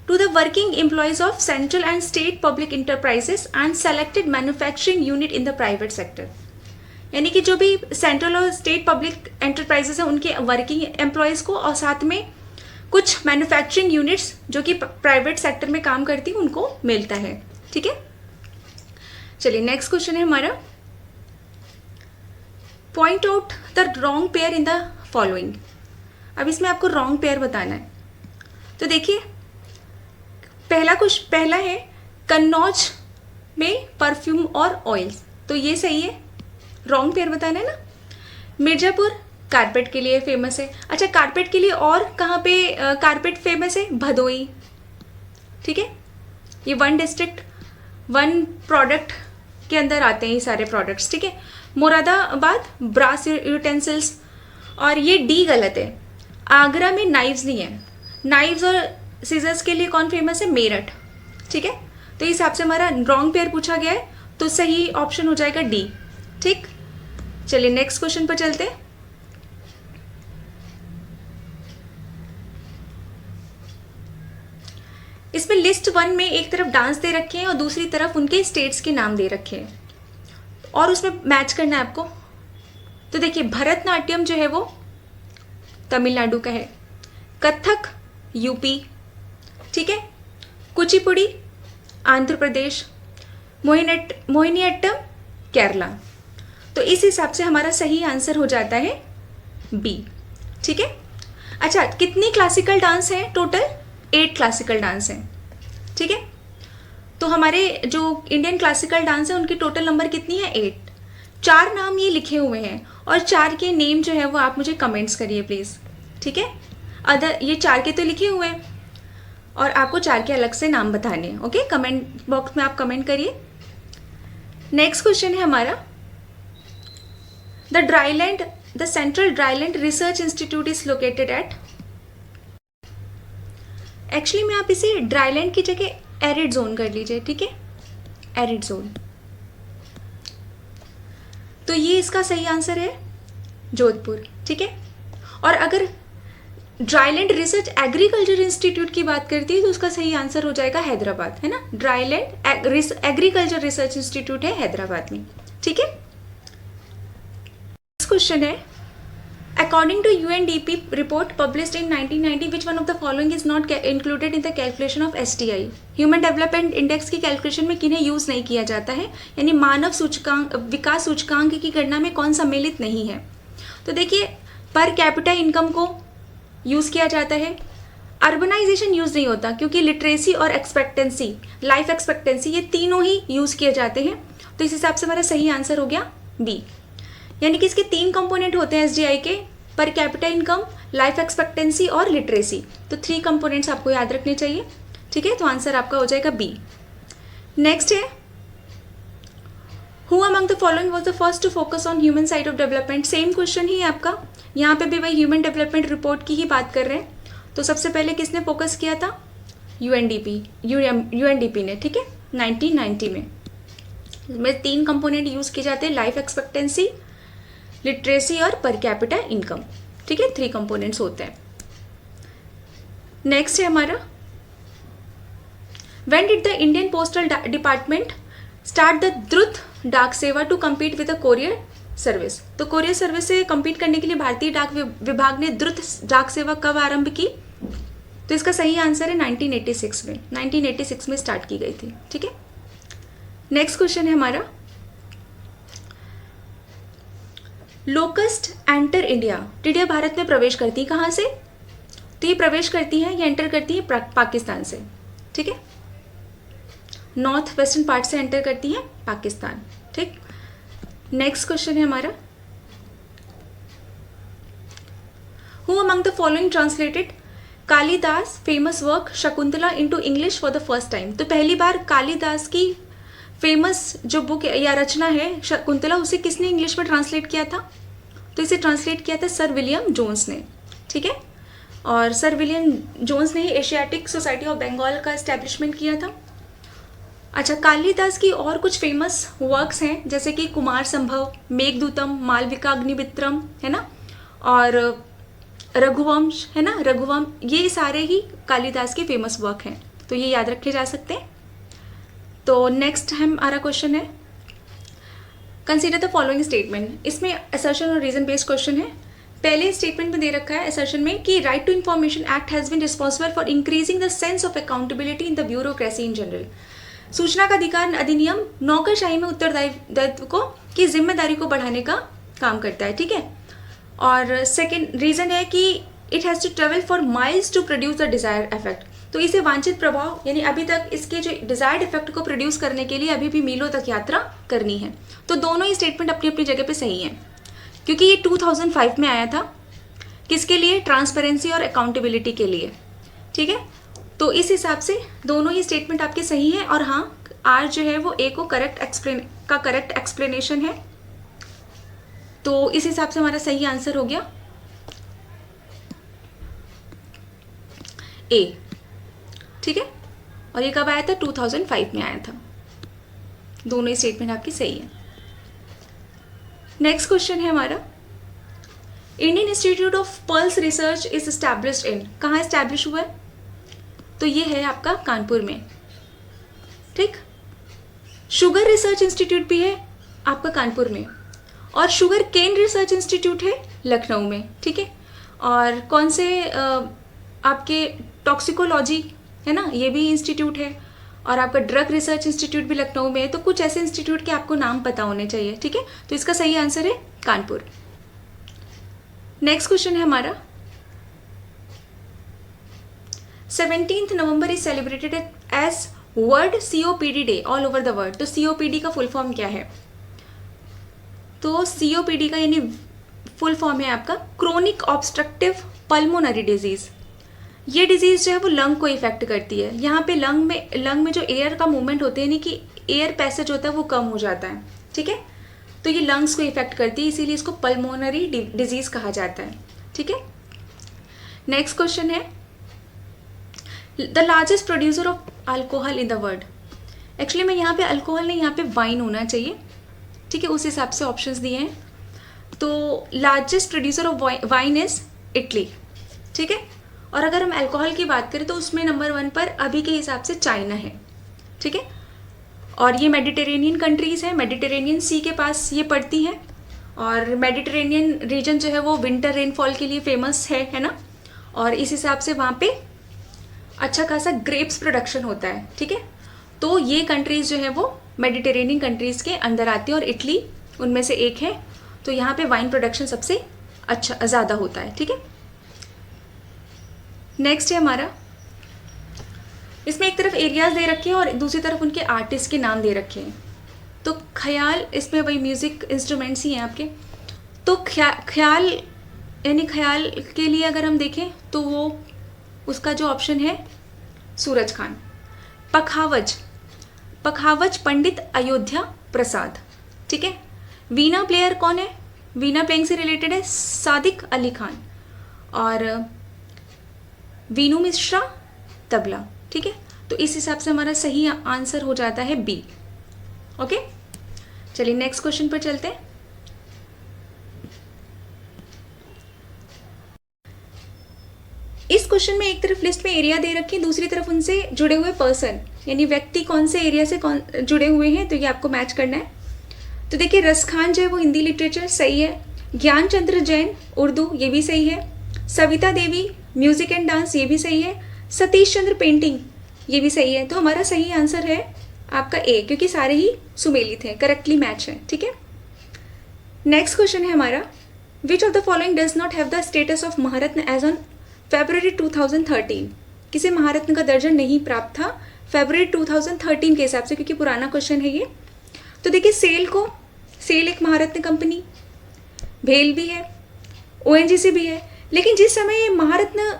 to the working employees of central and state public enterprises and selected manufacturing unit in the private sector. यानी कि जो भी सेंट्रल और स्टेट पब्लिक एंटरप्राइजेस हैं उनके वर्किंग एम्प्लॉयज़ को, और साथ में कुछ मैन्युफैक्चरिंग यूनिट्स जो कि प्राइवेट सेक्टर में काम करती हैं उनको मिलता है, ठीक है। चलिए नेक्स्ट क्वेश्चन है हमारा, point out the wrong pair in the following. अब इसमें आपको रॉन्ग पेयर बताना है। तो देखिए, पहला है कन्नौज में परफ्यूम और ऑयल्स, तो ये सही है, रॉन्ग पेयर बताना है ना। मिर्जापुर कारपेट के लिए फेमस है। अच्छा, कारपेट के लिए और कहाँ पे कारपेट फेमस है? भदोई, ठीक है। ये वन डिस्ट्रिक्ट वन प्रोडक्ट के अंदर आते हैं ये सारे प्रोडक्ट्स, ठीक है। मुरादाबाद ब्रास यूटेंसिल्स, और ये D गलत है। आगरा में नाइव्स नहीं है। नाइव्स और सीजर्स के लिए कौन फेमस है? मेरठ, ठीक है। तो इस हिसाब से हमारा रॉन्ग पेयर पूछा गया है, तो सही ऑप्शन हो जाएगा D, ठीक। चलिए नेक्स्ट क्वेश्चन पर चलते हैं। इसमें लिस्ट 1 में एक तरफ डांस दे रखे हैं और दूसरी तरफ उनके स्टेट्स के नाम दे रखे हैं और उसमें मैच करना है आपको। तो देखिए, भरतनाट्यम जो है वो तमिलनाडु का है, कथक यूपी, ठीक है, कुचिपुड़ी आंध्र प्रदेश, मोहिनीअट्टम केरला। तो इस हिसाब से हमारा सही आंसर हो जाता है बी, ठीक है। अच्छा, कितनी क्लासिकल डांस हैं टोटल? 8 क्लासिकल डांस हैं, ठीक है। तो हमारे जो इंडियन क्लासिकल डांस है उनकी टोटल नंबर कितनी है? 8। 4 नाम ये लिखे हुए हैं और 4 के नेम जो है वो आप मुझे कमेंट्स करिए प्लीज़, ठीक है। ये 4 के तो लिखे हुए हैं और आपको 4 के अलग से नाम बताने हैं, ओके। कमेंट बॉक्स में आप कमेंट करिए। नेक्स्ट क्वेश्चन है हमारा, the central dryland research institute is located at. Actually में आप इसे ड्राईलैंड की जगह एरिड जोन कर लीजिए, ठीक है, एरिड जोन। तो ये इसका सही आंसर है जोधपुर, ठीक है। और अगर ड्राईलैंड रिसर्च एग्रीकल्चर इंस्टीट्यूट की बात करती है तो उसका सही आंसर हो जाएगा हैदराबाद, है ना। ड्राईलैंड एग्रीकल्चर रिसर्च इंस्टीट्यूट है हैदराबाद में, ठीक है। नेक्स्ट क्वेश्चन है, according to UNDP report published in 1990 which one of the following is not included in the calculation of STI। Human development index की कैलकुलेशन में किन्हें यूज नहीं किया जाता है, यानी मानव सूचकांक विकास सूचकांक की गणना में कौन सम्मिलित नहीं है। तो देखिए, पर कैपिटा इनकम को यूज़ किया जाता है, अर्बनाइजेशन यूज़ नहीं होता क्योंकि लिटरेसी और एक्सपेक्टेंसी, लाइफ एक्सपेक्टेंसी, ये तीनों ही यूज़ किए जाते हैं। तो इस हिसाब से हमारा सही आंसर हो गया बी, यानी कि इसके 3 कंपोनेंट होते हैं SDI के, per capita income, life expectancy और लिटरेसी। तो 3 कंपोनेंट्स आपको याद रखने चाहिए, ठीक है। तो आंसर आपका हो जाएगा बी। नेक्स्ट है, who among the following was the first to focus on human side of development. Same question ही है आपका, यहाँ पे भी वही ह्यूमन डेवलपमेंट रिपोर्ट की ही बात कर रहे हैं। तो सबसे पहले किसने फोकस किया था? UNDP ने, ठीक है, 1990 में। इसमें 3 कंपोनेंट यूज़ किए जाते हैं, लाइफ एक्सपेक्टेंसी, लिटरेसी और पर कैपिटा इनकम, ठीक है, 3 कंपोनेंट्स होते हैं। नेक्स्ट है हमारा, when did the Indian postal department start the Drut Dak Seva to compete with the courier service. तो कोरियर सर्विस से कम्पीट करने के लिए भारतीय डाक विभाग ने द्रुत डाक सेवा कब आरंभ की? तो इसका सही आंसर है 1986 में, 1986 में स्टार्ट की गई थी, ठीक है। नेक्स्ट क्वेश्चन है हमारा, लोकस्ट एंटर इंडिया। टिड्डियाँ भारत में प्रवेश करती कहाँ से? तो ये प्रवेश करती है या एंटर करती है पाकिस्तान से, ठीक है, नॉर्थ वेस्टर्न पार्ट से एंटर करती है पाकिस्तान, ठीक। नेक्स्ट क्वेश्चन है हमारा, who among the following translated Kalidas famous work Shakuntala into English for the first time. तो पहली बार कालिदास की फेमस जो बुक या रचना है शकुंतला, उसे किसने इंग्लिश में ट्रांसलेट किया था? तो इसे ट्रांसलेट किया था सर विलियम जोन्स ने, ठीक है। और सर विलियम जोन्स ने ही एशियाटिक सोसाइटी ऑफ बंगाल का एस्टेब्लिशमेंट किया था। अच्छा, कालिदास की और कुछ फेमस वर्क्स हैं जैसे कि कुमार संभव, मेघदूतम, मालविका अग्निमित्रम, है ना, और रघुवंश, है ना, रघुवंश, ये सारे ही कालिदास के फेमस वर्क हैं, तो ये याद रखे जा सकते हैं। तो नेक्स्ट हमारा क्वेश्चन है, कंसीडर द फॉलोइंग स्टेटमेंट। इसमें असर्शन और रीजन बेस्ड क्वेश्चन है। पहले स्टेटमेंट में दे रखा है असर्शन में कि right to information act has been responsible for increasing the sense of accountability in the bureaucracy in general. सूचना का अधिकार अधिनियम नौकरशाही में उत्तरदायित्व को की जिम्मेदारी को बढ़ाने का काम करता है, ठीक है। और सेकेंड रीज़न है कि it has to travel for miles to produce the desired effect. तो इसे वांछित प्रभाव, यानी अभी तक इसके जो डिजायर्ड इफेक्ट को प्रोड्यूस करने के लिए अभी भी मीलों तक यात्रा करनी है। तो दोनों ही स्टेटमेंट अपनी अपनी जगह पे सही हैं, क्योंकि ये 2005 में आया था। किसके लिए? ट्रांसपेरेंसी और अकाउंटेबिलिटी के लिए, ठीक है। तो इस हिसाब से दोनों ही स्टेटमेंट आपके सही हैं। और हाँ, आर जो है वो ए को करेक्ट एक्सप्लेनेशन है। तो इस हिसाब से हमारा सही आंसर हो गया ए, ठीक है। और ये कब आया था? 2005 में आया था। दोनों ही स्टेटमेंट आपकी सही है। नेक्स्ट क्वेश्चन है हमारा, Indian institute of pulse research is established in. कहाँ एस्टैब्लिश हुआ है? तो ये है आपका कानपुर में, ठीक। शुगर रिसर्च इंस्टीट्यूट भी है आपका कानपुर में, और शुगर केन रिसर्च इंस्टीट्यूट है लखनऊ में, ठीक है। और कौन से आपके टॉक्सिकोलॉजी है ना, ये भी इंस्टीट्यूट है, और आपका ड्रग रिसर्च इंस्टीट्यूट भी लखनऊ में है। तो कुछ ऐसे इंस्टीट्यूट के आपको नाम पता होने चाहिए, ठीक है। तो इसका सही आंसर है कानपुर। नेक्स्ट क्वेश्चन है हमारा, 17th November is celebrated as world COPD day all over the world. तो COPD का फुल फॉर्म क्या है? तो COPD का यानी फुल फॉर्म है आपका क्रोनिक ऑब्स्ट्रक्टिव पल्मोनरी डिजीज। ये डिजीज जो है वो लंग को इफेक्ट करती है। यहाँ पे लंग में जो एयर का मूवमेंट होते हैं, यानी कि एयर पैसेज होता है वो कम हो जाता है, ठीक है। तो ये लंग्स को इफेक्ट करती है, इसीलिए इसको पल्मोनरी डिजीज कहा जाता है, ठीक है। नेक्स्ट क्वेश्चन है, the largest producer of alcohol in the world. Actually मैं यहाँ पे अल्कोहल नहीं, यहाँ पे वाइन होना चाहिए, ठीक है, उस हिसाब से ऑप्शंस दिए हैं। तो largest producer of wine is Italy, ठीक है। और अगर हम अल्कोहल की बात करें तो उसमें नंबर 1 पर अभी के हिसाब से चाइना है, ठीक है। और ये मेडिटेरेनियन कंट्रीज़ हैं, मेडिटेरेनियन सी के पास ये पड़ती हैं, और मेडिटेरेनियन रीजन जो है वो विंटर रेनफॉल के लिए फेमस है ना। और इस हिसाब से वहाँ पे अच्छा खासा ग्रेप्स प्रोडक्शन होता है, ठीक है। तो ये कंट्रीज़ जो है वो मेडिटेरेनियन कंट्रीज़ के अंदर आती है, और इटली उनमें से एक है। तो यहाँ पे वाइन प्रोडक्शन सबसे अच्छा ज़्यादा होता है, ठीक है। नेक्स्ट है हमारा, इसमें एक तरफ एरियाज दे रखे हैं और दूसरी तरफ उनके आर्टिस्ट के नाम दे रखे हैं। तो ख्याल, इसमें वही म्यूज़िक इंस्ट्रूमेंट्स ही हैं आपके। तो ख्याल यानी ख्याल के लिए अगर हम देखें तो वो उसका जो ऑप्शन है सूरज खान। पखावज पंडित अयोध्या प्रसाद, ठीक है। वीणा प्लेयर कौन है? वीणा प्लेइंग से रिलेटेड है सादिक अली खान, और वीनू मिश्रा तबला, ठीक है। तो इस हिसाब से हमारा सही आंसर हो जाता है बी, ओके। चलिए नेक्स्ट क्वेश्चन पर चलते हैं। इस क्वेश्चन में एक तरफ लिस्ट में एरिया दे रखी है, दूसरी तरफ उनसे जुड़े हुए पर्सन यानी व्यक्ति कौन से एरिया से जुड़े हुए हैं, तो ये आपको मैच करना है। तो देखिए, रस खान जो है वो हिंदी लिटरेचर, सही है। ज्ञान चंद्र जैन उर्दू, ये भी सही है। Savita Devi music and dance, ये भी सही है। सतीश चंद्र पेंटिंग, ये भी सही है। तो हमारा सही आंसर है आपका ए, क्योंकि सारे ही सुमेलित थे, करेक्टली मैच है, ठीक है। नेक्स्ट क्वेश्चन है हमारा, which of the following does not have the status of Maharatna as on February 2013। किसे महारत्न का दर्जन नहीं प्राप्त था February 2013 के हिसाब से, क्योंकि पुराना क्वेश्चन है ये। तो देखिए, सेल एक महारत्न कंपनी, भेल भी है, ONGC भी है, लेकिन जिस समय ये महारत्न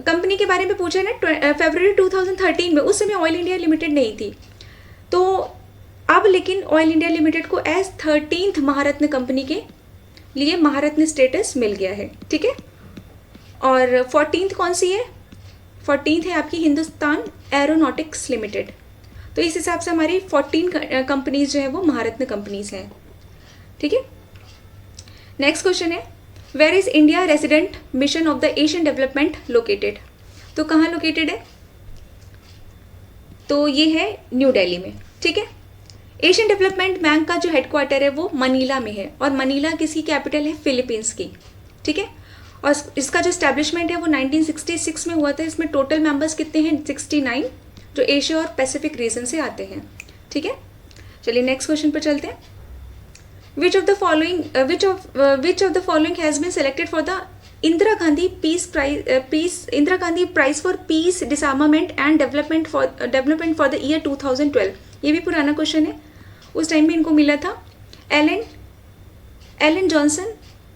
कंपनी के बारे में पूछा ना February 2013 में, उस समय ऑयल इंडिया लिमिटेड नहीं थी। तो अब लेकिन ऑयल इंडिया लिमिटेड को एज 13th महारत्न कंपनी के लिए महारत्न स्टेटस मिल गया है, ठीक है। और 14th कौन सी है? 14th है आपकी हिंदुस्तान एरोनॉटिक्स लिमिटेड। तो इस हिसाब से हमारी 14 कंपनीज जो है वो महारत्न कंपनीज हैं, ठीक है। नेक्स्ट क्वेश्चन है, where is India resident mission of the Asian development located. तो कहाँ लोकेटेड है? तो ये है न्यू दिल्ली में, ठीक है। एशियन डेवलपमेंट बैंक का जो हेडक्वार्टर है वो मनीला में है, और मनीला किसकी कैपिटल है? फिलीपींस की, ठीक है। और इसका जो स्टैब्लिशमेंट है वो 1966 में हुआ था। इसमें टोटल मेंबर्स कितने हैं? 69, जो एशिया और पैसिफिक रीजन से आते हैं, ठीक है। चलिए नेक्स्ट क्वेश्चन पर चलते हैं। Which of the following has been selected for the Indira Gandhi prize for peace disarmament and development for the year 2012। ये भी पुराना क्वेश्चन है, उस टाइम में इनको मिला था एलन जॉनसन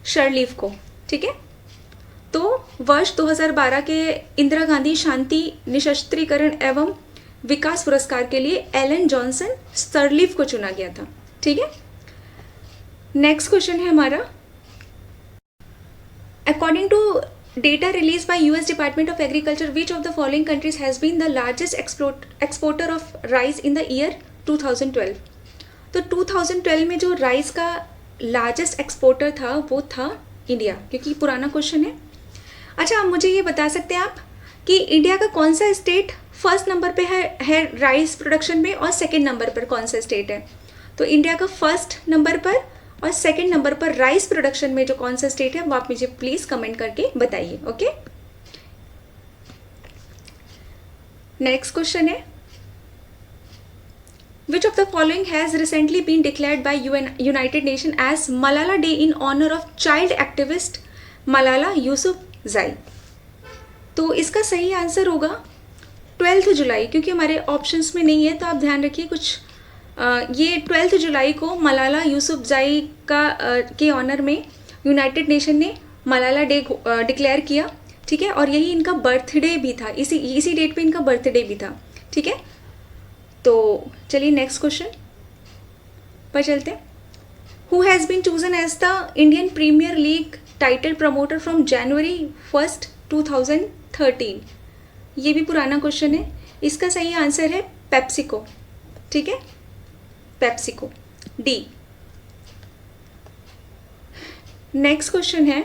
शर्लीफ को, ठीक है। तो वर्ष 2012 के इंदिरा गांधी शांति निशस्त्रीकरण एवं विकास पुरस्कार के लिए एलन जॉनसन शर्लीफ को चुना गया था, ठीक है। नेक्स्ट क्वेश्चन है हमारा, according to data release by US department of agriculture, which of the following countries has been the largest exporter of rice in the year 2012। तो 2012 में जो राइस का लार्जेस्ट एक्सपोर्टर था वो था इंडिया, क्योंकि पुराना क्वेश्चन है। अच्छा, आप मुझे ये बता सकते हैं आप कि इंडिया का कौन सा स्टेट फर्स्ट नंबर पे है राइस प्रोडक्शन में और सेकंड नंबर पर कौन सा स्टेट है। तो इंडिया का फर्स्ट नंबर पर और सेकंड नंबर पर राइस प्रोडक्शन में जो कौन सा स्टेट है वो आप मुझे प्लीज़ कमेंट करके बताइए। ओके, नेक्स्ट क्वेश्चन है, Which of the following has recently been declared by United Nations as Malala Day in honor of child activist Malala Yousafzai? तो इसका सही आंसर होगा 12 जुलाई, क्योंकि हमारे ऑप्शंस में नहीं है, तो आप ध्यान रखिए कुछ ये 12 जुलाई को मलाला यूसुफजाई के ऑनर में यूनाइटेड नेशन ने मलाला डे डिक्लेयर किया, ठीक है, और यही इनका बर्थडे भी था, इसी डेट पे इनका बर्थडे भी था, ठीक है। तो चलिए नेक्स्ट क्वेश्चन पर चलते हैं। Who has been chosen as the Indian premier league title promoter from January 1, 2013? ये भी पुराना क्वेश्चन है, इसका सही आंसर है पेप्सिको, ठीक है, पेप्सिको, डी। नेक्स्ट क्वेश्चन है,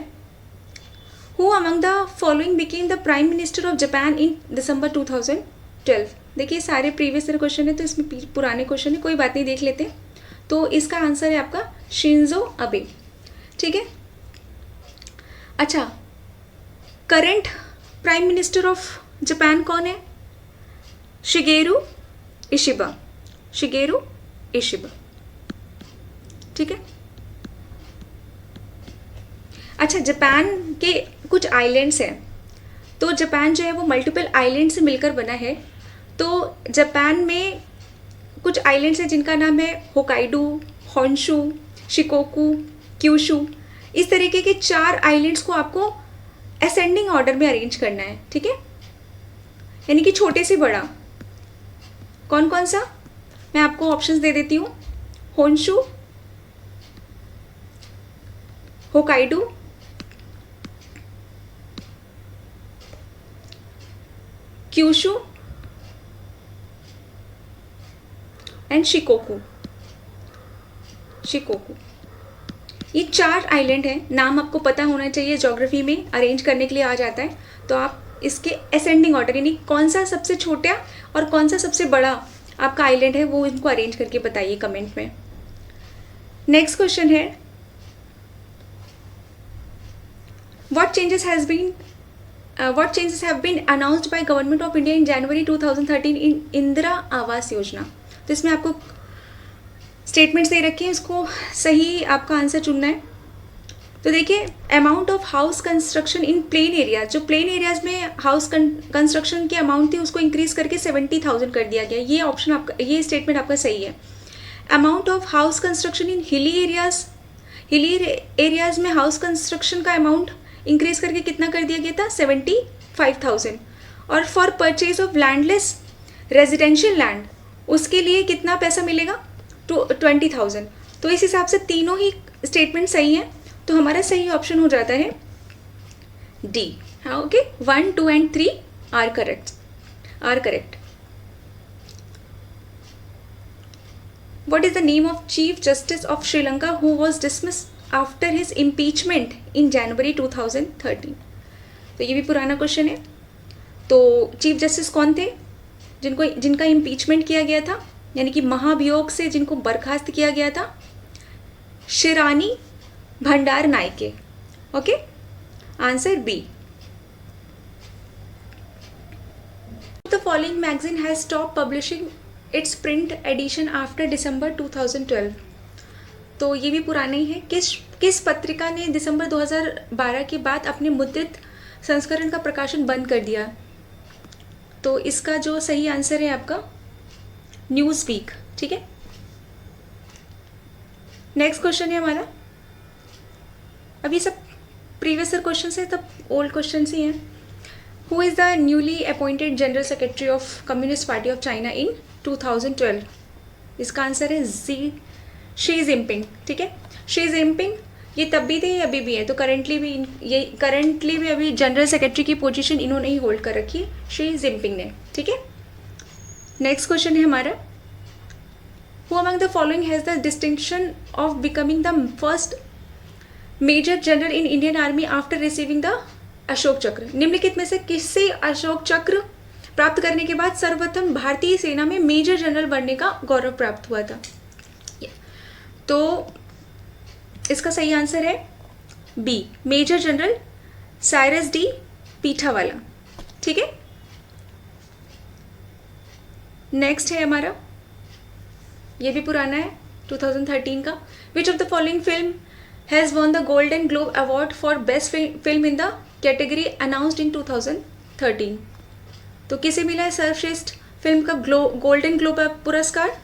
who among the following became the prime minister of Japan in December 2012? देखिए सारे प्रीवियस ईयर क्वेश्चन है, तो इसमें पुराने क्वेश्चन है, कोई बात नहीं, देख लेते हैं। तो इसका आंसर है आपका शिंजो अबे, ठीक है। अच्छा, current prime minister of Japan कौन है? शिगेरू इशिबा, शिगेरू इशिबा, ठीक है। अच्छा, जापान के कुछ आइलैंड्स हैं, तो जापान जो है वो मल्टीपल आइलैंड से मिलकर बना है। तो जापान में कुछ आइलैंड्स हैं जिनका नाम है होकाइडो, होन्शु, शिकोकू, क्यूशू। इस तरीके के 4 आइलैंड्स को आपको असेंडिंग ऑर्डर में अरेंज करना है, ठीक है, यानी कि छोटे से बड़ा। कौन कौन सा, मैं आपको ऑप्शंस दे देती हूँ। Honshu, Hokkaido, Kyushu and Shikoku, Shikoku. ये 4 आइलैंड हैं, नाम आपको पता होना चाहिए, ज्योग्राफी में अरेंज करने के लिए आ जाता है। तो आप इसके असेंडिंग ऑर्डर, यानी कौन सा सबसे छोटा और कौन सा सबसे बड़ा आपका आइलैंड है, वो इनको अरेंज करके बताइए कमेंट में। नेक्स्ट क्वेश्चन है, what changes have been announced by Government of India in January 2013 in Indira Awas Yojana? तो इसमें आपको स्टेटमेंट्स दे रखे हैं, इसको सही आपका आंसर चुनना है। तो देखिए, amount of house construction in plain areas, जो प्लेन एरियाज में हाउस कंस्ट्रक्शन की अमाउंट थी उसको इंक्रीज करके 70,000 कर दिया गया। ये ऑप्शन आपका, ये स्टेटमेंट आपका सही है। Amount of house construction in hilly areas में हाउस कंस्ट्रक्शन का अमाउंट इंक्रीज करके कितना कर दिया गया था? 75,000। और for purchase of landless residential land, उसके लिए कितना पैसा मिलेगा? 20,000। तो इस हिसाब से तीनों ही स्टेटमेंट सही हैं, तो हमारा सही ऑप्शन हो जाता है डी। हाँ, okay, 1, 2 and 3 are correct. What is the name of Chief Justice of Sri Lanka who was dismissed after his impeachment in January 2013? तो ये भी पुराना क्वेश्चन है। तो चीफ जस्टिस कौन थे जिनका इम्पीचमेंट किया गया था, यानी कि महाभियोग से जिनको बर्खास्त किया गया था? Shirani Bandaranayake. Okay, answer B. The following magazine has stopped publishing its print edition after December 2012. तो ये भी पुराना ही है। किस पत्रिका ने दिसंबर 2012 के बाद अपने मुद्रित संस्करण का प्रकाशन बंद कर दिया? तो इसका जो सही आंसर है आपका न्यूज़ वीक, ठीक है। नेक्स्ट क्वेश्चन है हमारा, अभी सब प्रीवियस ईयर क्वेश्चन है, तब ओल्ड क्वेश्चन ही हैं। Who is the newly appointed general secretary of communist party of China in 2012? इसका आंसर है शी जिनपिंग, ठीक है। शी जिनपिंग ये तब भी थे, अभी भी है, तो करंटली भी अभी जनरल सेक्रेटरी की पोजीशन इन्होंने ही होल्ड कर रखी है, शी जिनपिंग ने, ठीक है। नेक्स्ट क्वेश्चन है हमारा, who among the following has the distinction of becoming the first major general in Indian army after receiving the Ashoka Chakra. निम्नलिखित में से किससे अशोक चक्र प्राप्त करने के बाद सर्वप्रथम भारतीय सेना में मेजर जनरल बनने का गौरव प्राप्त हुआ था? तो इसका सही आंसर है B, major general Cyrus D Pithawalla. ठीक है, नेक्स्ट है हमारा, ये भी पुराना है, 2013 का। विच of the following film has won the golden globe award for best film in the category announced in 2013? तो किसे मिला है सर्वश्रेष्ठ फिल्म का गोल्डन ग्लोब पुरस्कार?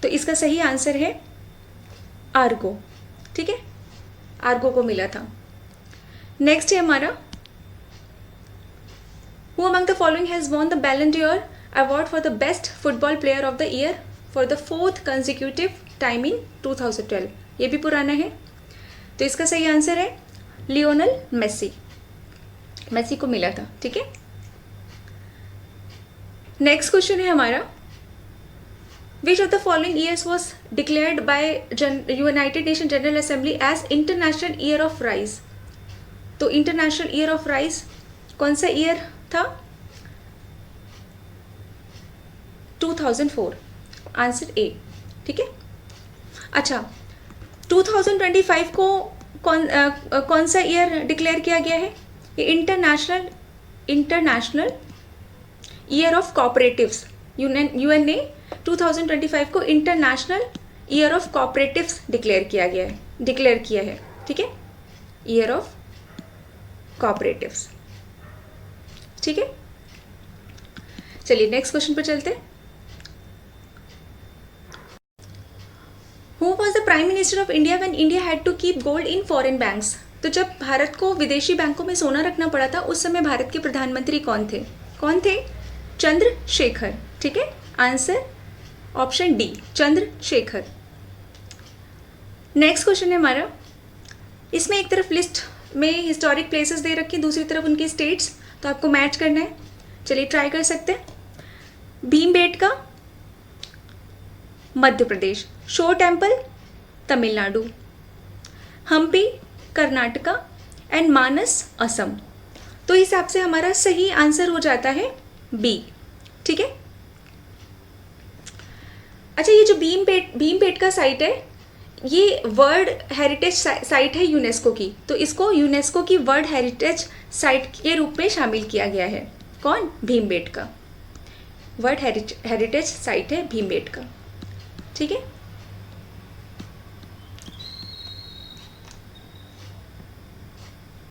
तो इसका सही आंसर है आर्गो। ठीक है, आर्गो को मिला था। नेक्स्ट है हमारा, Who among the following has won the Ballon d'Or award for the best football player of the year for the 4th consecutive time in 2012? ये भी पुराना है, तो इसका सही आंसर है लियोनल मेसी। मेसी को मिला था। ठीक है, नेक्स्ट क्वेश्चन है हमारा, Which of the following years was declared by United Nations General Assembly as International Year of Rice? तो इंटरनेशनल ईयर ऑफ राइस कौन सा ईयर था? 2004, आंसर ए। ठीक है, अच्छा 2025 को कौन सा ईयर डिक्लेयर किया गया है? ये international year of cooperatives. UN ने 2025 को international year of cooperatives declare किया है। ठीक है, ईयर ऑफ कोऑपरेटिव्स। ठीक है, चलिए नेक्स्ट क्वेश्चन पर चलते हैं। Who was the Prime Minister of India when India had to keep gold in foreign banks? तो जब भारत को विदेशी बैंकों में सोना रखना पड़ा था, उस समय भारत के प्रधानमंत्री कौन थे? चंद्रशेखर। ठीक है, answer option D, Chandrashekhar. Next question है हमारा, इसमें एक तरफ लिस्ट में हिस्टोरिक प्लेसेस दे रखी, दूसरी तरफ उनकी स्टेट्स, तो आपको मैच करना है। चलिए ट्राई कर सकते हैं। Bhimbetka Madhya Pradesh, shore temple Tamil Nadu, Hampi Karnataka and Manas Assam. तो इस हिसाब से हमारा सही आंसर हो जाता है बी। ठीक है, अच्छा ये जो भीमबेटका साइट है, ये वर्ल्ड हेरिटेज साइट है यूनेस्को की, तो इसको यूनेस्को की वर्ल्ड हेरिटेज साइट के रूप में शामिल किया गया है। कौन? भीमबेटका, वर्ल्ड हेरिटेज साइट है भीमबेटका। ठीक है,